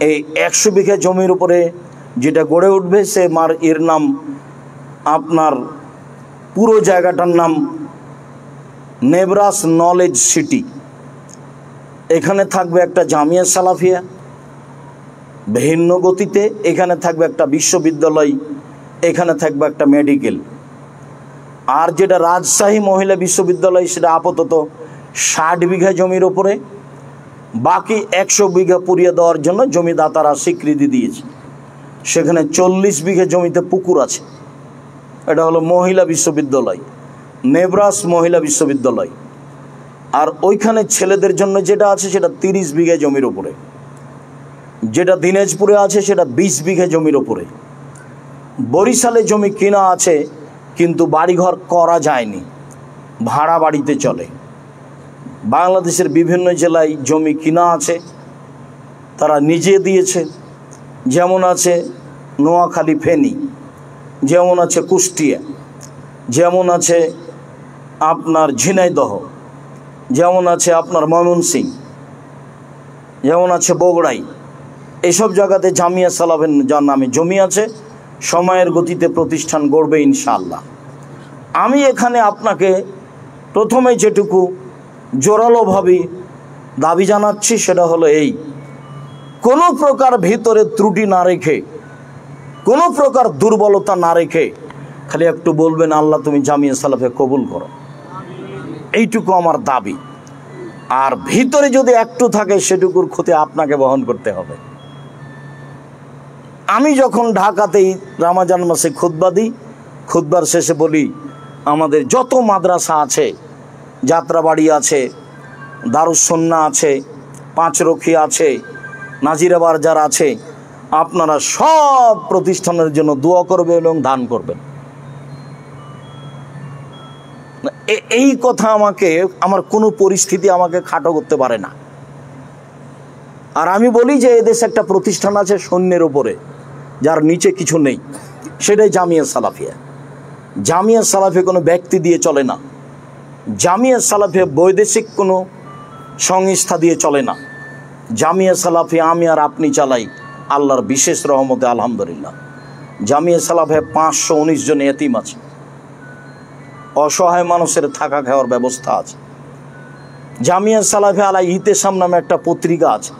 এই 100 বিঘা জমির উপরে যেটা গড়ে উঠবে এর নাম, আপনার পুরো জায়গাটার নাম নেব্রাস নলেজ সিটি। এখানে থাকবে একটা জামিয়া সালাফিয়া ভিন্ন গতিতে, এখানে থাকবে একটা বিশ্ববিদ্যালয়, এখানে থাকবে একটা মেডিকেল। আর যেটা রাজশাহী মহিলা বিশ্ববিদ্যালয়, সেটা আপাতত 60 বিঘা জমির ওপরে, বাকি 100 বিঘা পুড়িয়ে দেওয়ার জন্য জমিদাতারা স্বীকৃতি দিয়েছে। সেখানে 40 বিঘা জমিতে পুকুর আছে। এটা হলো মহিলা বিশ্ববিদ্যালয়, নেব্রাস মহিলা বিশ্ববিদ্যালয়। আর ওইখানে ছেলেদের জন্য যেটা আছে সেটা 30 বিঘা জমির ওপরে। যেটা দিনাজপুরে আছে সেটা 20 বিঘা জমির ওপরে। বরিশালে জমি কিনা আছে, কিন্তু বাড়িঘর করা যায়নি, ভাড়া বাড়িতে চলে। বাংলাদেশের বিভিন্ন জেলায় জমি কিনা আছে, তারা নিজে দিয়েছে। যেমন আছে নোয়াখালী, ফেনী, যেমন আছে কুষ্টিয়া, যেমন আছে আপনার ঝিনাইদহ, যেমন আছে আপনার ময়মনসিংহ, যেমন আছে বগুড়াই। এইসব জায়গাতে জামিয়া সালাফের যার নামে জমি আছে, সময়ের গতিতে প্রতিষ্ঠান গড়বে ইনশাআল্লাহ। আমি এখানে আপনাকে প্রথমে যেটুকু জোরালোভাবে দাবি জানাচ্ছি সেটা হলো এই, কোনো প্রকার ভিতরে ত্রুটি না রেখে, কোনো প্রকার দুর্বলতা না রেখে খালি একটু বলবেন আল্লাহ তুমি জামিয়া সালাফে কবুল করো, এইটুকু আমার দাবি। আর ভিতরে যদি একটু থাকে সেটুকুর ক্ষতি আপনাকে বহন করতে হবে। আমি যখন ঢাকাতেই রমজান মাসে খুতবা দিই, খুতবার শেষে বলি আমাদের যত মাদ্রাসা আছে, যাত্রাবাড়ি আছে, দারুস সুন্নাহ আছে, পাঁচরখি আছে, নাজিরা বাজার আছে, আপনারা সব প্রতিষ্ঠানের জন্য দোয়া করবেন এবং দান করবেন। এই কথা আমাকে, আমার কোনো পরিস্থিতি আমাকে খাটো করতে পারে না। আর আমি বলি যে এদেশে একটা প্রতিষ্ঠান আছে সৈন্যের ওপরে, যার নিচে কিছু নেই, সেটাই জামিয়া সালাফিয়া। জামিয়া সালাফিয়া কোনো ব্যক্তি দিয়ে চলে না, জামিয়া সালাফিয়া বৈদেশিক কোনো সংস্থা দিয়ে চলে না। জামিয়া সালাফিয়া আমি আর আপনি চালাই আল্লাহর বিশেষ রহমতে, আলহামদুলিল্লাহ। জামিয়া সালাফিয়া 519 জন এতিম আছে, অসহায় মানুষের থাকা খাওয়ার ব্যবস্থা আছে। জামিয়া সালাফিয়া আলা ইতেসাম নামে একটা পত্রিকা আছে,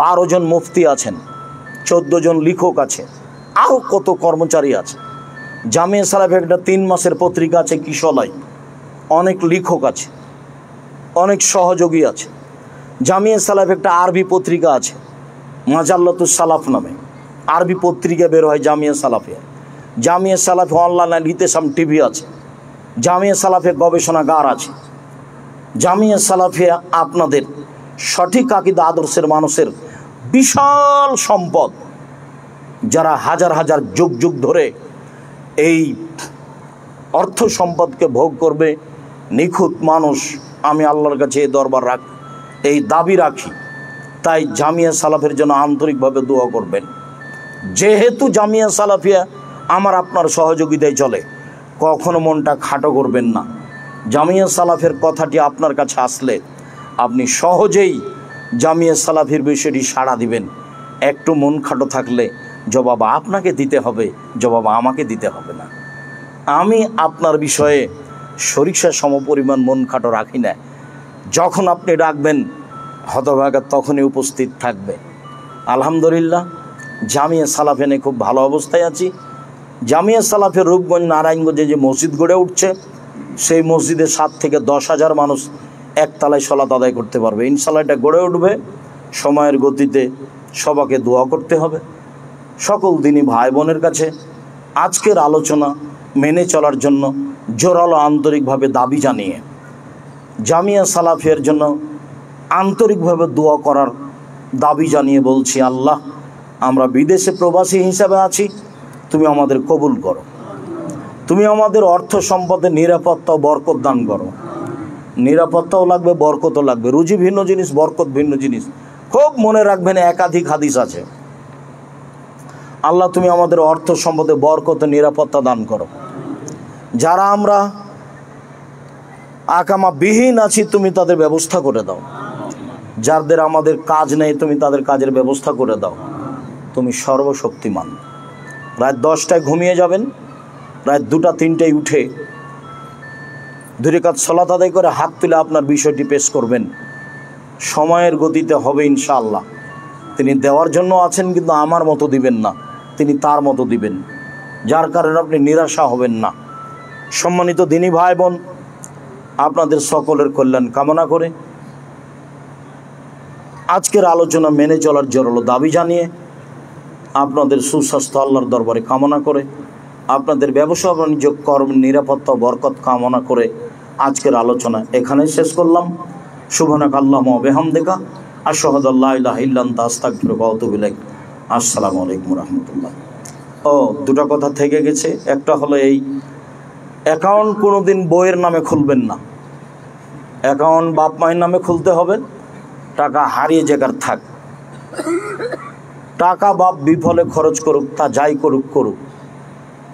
12 জন মুফতি আছেন, 14 জন লেখক আছে, আরও কত কর্মচারী আছে। জামিয়া সালাফিয়া একটা 3 মাসের পত্রিকা আছে কিশলয়, অনেক লেখক আছে, অনেক সহযোগী আছে। জামিয়া সালাফিয়া একটা আরবি পত্রিকা আছে মাজাল্লাতুস সালাফ নামে, আরবি পত্রিকা বের হয় জামিয়া সালাফিয়া। জামিয়া সালাফিয়া অনলাইন ইতেসাম টিভি আছে। জামিয়া সালাফিয়া গবেষণাগার আছে। জামিয়া সালাফিয়া আপনাদের সঠিক আকীদা আদর্শের মানুষের বিশাল সম্পদ, যারা হাজার হাজার যুগ যুগ ধরে এই অর্থ সম্পদকে ভোগ করবে। নিখুঁত মানুষ, আমি আল্লাহর কাছে এই দরবার এই দাবি রাখি। তাই জামিয়া সালাফের জন্য আন্তরিকভাবে দোয়া করবেন। যেহেতু জামিয়া সালাফিয়া আমার আপনার সহযোগিতায় চলে, কখনো মনটা খাটো করবেন না। জামিয়া সালাফের কথাটি আপনার কাছে আসলে আপনি সহজেই জামিয়া সালাফির বিষয়টি সাড়া দিবেন। একটু মন খাটো থাকলে জবাব আপনাকে দিতে হবে, জবাব আমাকে দিতে হবে না। আমি আপনার বিষয়ে সরিষা সমপরিমাণ মন খাটো রাখি না। যখন আপনি ডাকবেন হতভাগা তখনই উপস্থিত থাকবে। আলহামদুলিল্লাহ, জামিয়া সালাফে নিয়ে খুব ভালো অবস্থায় আছি। জামিয়া সালাফের রূপগঞ্জ নারায়ণগঞ্জে যে মসজিদ গড়ে উঠছে, সেই মসজিদে 7 থেকে 10,000 মানুষ একতলায় সলাত আদায় করতে পারবে। ইনশাআল্লাহ এটা গড়ে উঠবে। সময়ের গতিতে সবাইকে দোয়া করতে হবে। সকল দিনই ভাই বোনের কাছে আজকের আলোচনা মেনে চলার জন্য জোরালো আন্তরিকভাবে দাবি জানিয়ে জামিয়া সালাফিয়ার জন্য আন্তরিকভাবে দোয়া করার দাবি জানিয়ে বলছি, আল্লাহ, আমরা বিদেশে প্রবাসী হিসাবে আছি, তুমি আমাদের কবুল করো। তুমি আমাদের অর্থ সম্পদের নিরাপত্তা ও বরকত দান করো। নিরাপত্তাও লাগবে, বরকতও লাগবে। রুজি ভিন্ন জিনিস, বরকত ভিন্ন জিনিস। খুব মনে রাখবেন, একাধিক হাদিস আছে। আল্লাহ, তুমি আমাদের অর্থ সম্পদে বরকত ও নিরাপত্তা দান করো। যারা আমরা আকামা বিহীন আছি, তুমি তাদের ব্যবস্থা করে দাও। যাদের আমাদের কাজ নেই, তুমি তাদের কাজের ব্যবস্থা করে দাও। তুমি সর্বশক্তিমান। রাত 10টায় ঘুমিয়ে যাবেন, রাত 2টা-3টায় উঠে 2 রাকাত সালাত আদায় করে হাত তুলে আপনার বিষয়টি পেশ করবেন। সময়ের গতিতে হবে ইনশাআল্লাহ। তিনি দেওয়ার জন্য আছেন, কিন্তু আমার মতো দিবেন না, তিনি তার মতো দিবেন, যার কারণে আপনি নিরাশা হবেন না। সম্মানিত দিনী ভাই বোন, আপনাদের সকলের কল্যাণ কামনা করে আজকের আলোচনা মেনে চলার জোরালো দাবি জানিয়ে, আপনাদের সুস্বাস্থ্য আল্লাহর দরবারে কামনা করে, আপনাদের ব্যবসা বাণিজ্য কর্ম নিরাপত্তা বরকত কামনা করে আজকের আলোচনা এখানেই শেষ করলাম। সুবহানাকা আল্লাহুম্মা ওয়া বিহামদিকা আশহাদু আল্লা ইলাহা ইল্লা আনতা আস্তাগফিরুকা ওয়া আতুবু ইলাইক। আসসালামু আলাইকুম রাহমাতুল্লাহ। দুটো কথা থেকে গেছে। একটা হলো, এই অ্যাকাউন্ট কোনোদিন বইয়ের নামে খুলবেন না। অ্যাকাউন্ট বাপ মায়ের নামে খুলতে হবে। টাকা হারিয়ে জায়গার থাক, টাকা বাপ বিফলে খরচ করুক, তা যাই করুক করুক,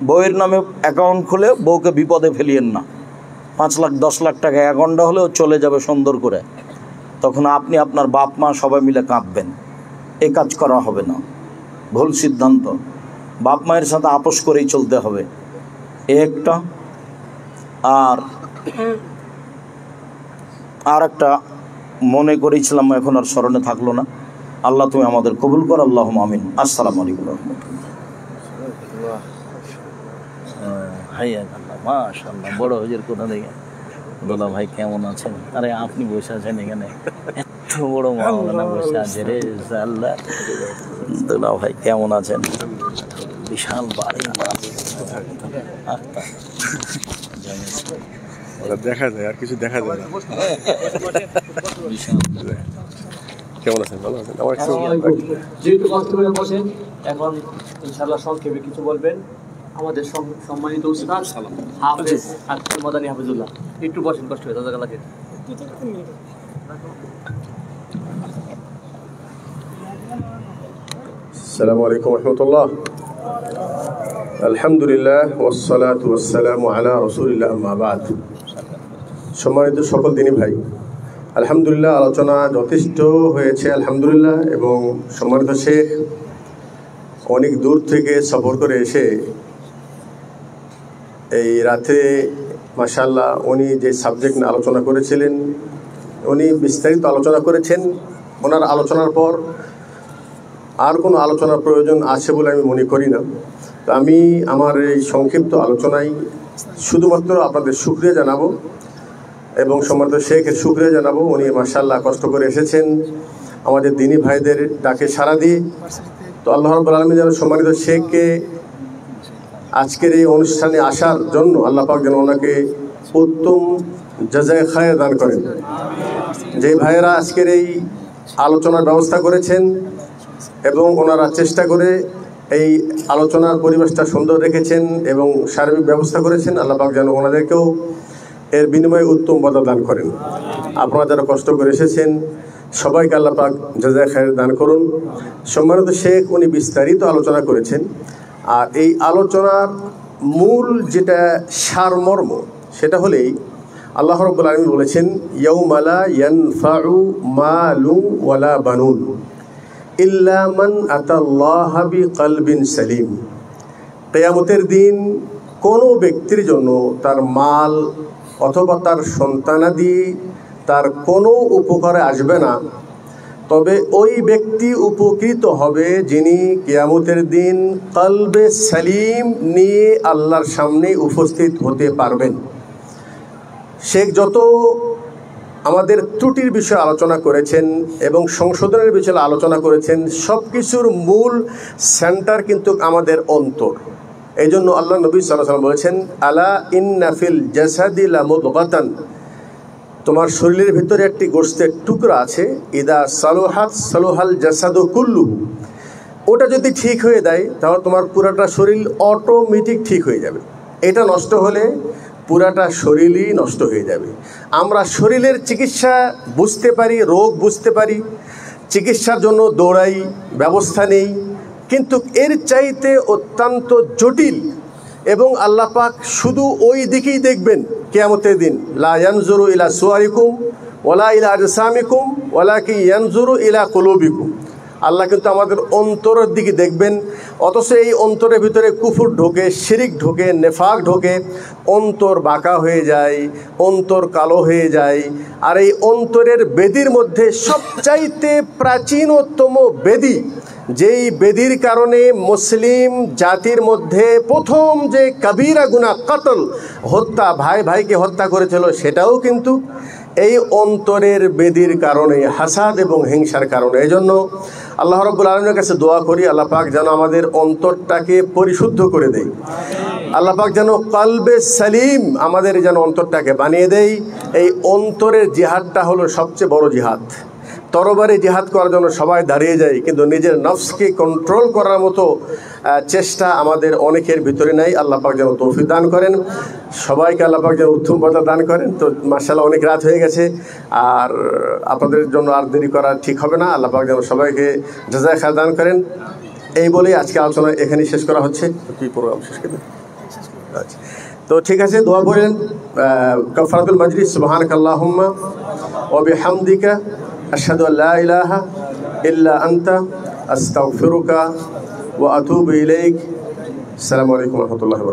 বউয়ের নামে অ্যাকাউন্ট খুলে বউকে বিপদে ফেলিয়েন না। 5 লাখ 10 লাখ টাকা অ্যাকাউন্টটা হলেও চলে যাবে সুন্দর করে, তখন আপনি আপনার বাপ মা সবাই মিলে কাঁদবেন। এ কাজ করা হবে না, ভুল সিদ্ধান্ত। বাপ মায়ের সাথে আপোষ করেই চলতে হবে, একটা। আর একটা মনে করেছিলাম, এখন আর স্মরণে থাকলো না। আল্লাহ, তুমি আমাদের কবুল কর, আল্লাহুম্মা আমিন। আসসালামু আলাইকুম রাহমাতুল্লাহ। মাশাআল্লাহ, বড় হুজুর কোথা থেকে? দোলা ভাই কেমন আছেন? আরে আপনি বসে আছেন এখানে, এত বড় মাওলানা বসে আছে রে। আল্লাহ, দোলা ভাই কেমন আছেন? বিশাল বাড়ি, দেখা যায়, আর কিছু দেখা যায় না। কেমন আছেন? ভালো আছেন? যেহেতু কষ্ট করে বসেন, এখন ইনশাআল্লাহ সংক্ষেপে কিছু বলবেন। আমাদের সম্মানিত উস্তাদ হাফেজ আব্দুল মাদানী হাফিজুল্লাহ, একটু বসেন, কষ্ট হয়ে জাযাকাল্লাহ। আসসালামু আলাইকুম রহমতুল্লাহ। আলহামদুলিল্লাহ ওয়াসসালাতু ওয়াসসালামু আলা রাসূলিল্লাহ, আম্মা বাদ। সম্মানিত সকল দিনী ভাই, আলহামদুলিল্লাহ আলোচনা যথেষ্ট হয়েছে আলহামদুলিল্লাহ। এবং সম্মানিত শেখ অনেক দূর থেকে সফর করে এসে এই রাতে মাশাআল্লাহ উনি যে সাবজেক্ট নিয়ে আলোচনা করেছিলেন উনি বিস্তারিত আলোচনা করেছেন। ওনার আলোচনার পর আর কোনো আলোচনার প্রয়োজন আছে বলে আমি মনে করি না। তো আমি আমার এই সংক্ষিপ্ত আলোচনায় শুধুমাত্র আপনাদের শুকরিয়া জানাবো এবং সম্মানিত শেখের শুকরিয়া জানাবো। উনি মাশাআল্লাহ কষ্ট করে এসেছেন আমাদের দিনী ভাইদের ডাকে সাড়া দিয়ে। তো আল্লাহ রাব্বুল আলামিন যেন সম্মানিত শেখকে আজকের এই অনুষ্ঠানে আসার জন্য আল্লাহ পাক যেন ওনাকে উত্তম জাযায়ে খায়র দান করেন। যে ভাইয়েরা আজকের এই আলোচনার ব্যবস্থা করেছেন এবং ওনারা চেষ্টা করে এই আলোচনার পরিবেশটা সুন্দর রেখেছেন এবং সার্বিক ব্যবস্থা করেছেন, আল্লাহ পাক যেন ওনাদেরকেও এর বিনিময়ে উত্তম বদলা দান করেন। আপনারা যারা কষ্ট করে এসেছেন সবাইকে আল্লাহ পাক জাযায়ে খায়র দান করুন। সম্মানিত শেখ উনি বিস্তারিত আলোচনা করেছেন। আর এই আলোচনার মূল যেটা সারমর্ম সেটা হলেই আল্লাহ রাব্বুল আলামিন বলেছেন, ইয়াউমা লা ইয়ানফাউ মালু ওয়ালা বানুন ইল্লা মান আতাল্লাহা বিকলবিন সালিম। কিয়ামতের দিন কোনো ব্যক্তির জন্য তার মাল অথবা তার সন্তানাদি তার কোনো উপকারে আসবে না, তবে ওই ব্যক্তি উপকৃত হবে যিনি কিয়ামতের দিন কলবে সালিম নিয়ে আল্লাহর সামনে উপস্থিত হতে পারবেন। শেখ যত আমাদের ত্রুটির বিষয়ে আলোচনা করেছেন এবং সংশোধনের বিষয়ে আলোচনা করেছেন, সব কিছুর মূল সেন্টার কিন্তু আমাদের অন্তর। এই জন্য আল্লাহ নবী সাল্লাল্লাহু আলাইহি ওয়াসাল্লাম বলেছেন, আলা ইন্না ফিল জাসাদি লামুদগাতান, তোমার শরীরের ভিতরে একটি গোশতের টুকরা আছে, ইদা সালুহাত সালুহাল জাসাদু কুল্লুহু, ওটা যদি ঠিক হয়ে যায় তাহলে তোমার পুরাটা শরীর অটোমেটিক ঠিক হয়ে যাবে। এটা নষ্ট হলে পুরাটা শরীরই নষ্ট হয়ে যাবে। আমরা শরীরের চিকিৎসা বুঝতে পারি, রোগ বুঝতে পারি, চিকিৎসার জন্য দৌড়াই, ব্যবস্থা নেই, কিন্তু এর চাইতে অত্যন্ত জটিল এবং আল্লাহ পাক শুধু ওই দিকেই দেখবেন কিয়ামতের দিন। লা ইয়ানজুরু ইলা সুয়ারিকুম ওয়ালা ইলা আজসামিকুম ওয়ালাকিন ইয়ানজুরু ইলা কুলুবিকুম। আল্লাহ কিন্তু আমাদের অন্তরের দিকে দেখবেন, অথচ এই অন্তরের ভিতরে কুফর ঢোকে, শিরিক ঢোকে, নেফাক ঢোকে, অন্তর বাঁকা হয়ে যায়, অন্তর কালো হয়ে যায়। আর এই অন্তরের বেদির মধ্যে সবচাইতে প্রাচীনতম বেদি, যেই বেদির কারণে মুসলিম জাতির মধ্যে প্রথম যে কবিরা গুনাহ কতল, হত্যা, ভাই ভাইকে হত্যা করেছিল, সেটাও কিন্তু এই অন্তরের বেদির কারণে, হাসাদ এবং হিংসার কারণে। এই জন্য আল্লাহ রাব্বুল আলামিনের কাছে দোয়া করি আল্লাহ পাক যেন আমাদের অন্তরটাকে পরিশুদ্ধ করে দেয়। আল্লাহ পাক যেন কলবে সালিম আমাদের যেন অন্তরটাকে বানিয়ে দেয়। এই অন্তরের জিহাদটা হলো সবচেয়ে বড় জিহাদ। তরবারি জিহাদ করার জন্য সবাই দাঁড়িয়ে যায়, কিন্তু নিজের নফসকে কন্ট্রোল করার মতো চেষ্টা আমাদের অনেকের ভিতরে নাই। আল্লাহ পাক যেন তৌফিক দান করেন, সবাইকে আল্লাহ পাক যেন উত্তম বদলা দান করেন। তো মাশাআল্লাহ অনেক রাত হয়ে গেছে, আর আপনাদের জন্য আর দেরি করা ঠিক হবে না। আল্লাহ পাক যেন সবাইকে জাযায়ে খায়র দান করেন। এই বলেই আজকে আলোচনা এখানেই শেষ করা হচ্ছে। কি প্রোগ্রাম শেষ করে আচ্ছা, তো ঠিক আছে, দোয়া করেন। কাফারাতুল মাজলিস, সুবহানাকাল্লাহুম্মা ওয়া বিহামদিকা আশহাদু আল্লা ইলাহা ইল্লা আনতা আস্তাগফিরুকা ওয়া আতুবু ইলাইক। আসসালামু আলাইকুম ওয়া রাহমাতুল্লাহি।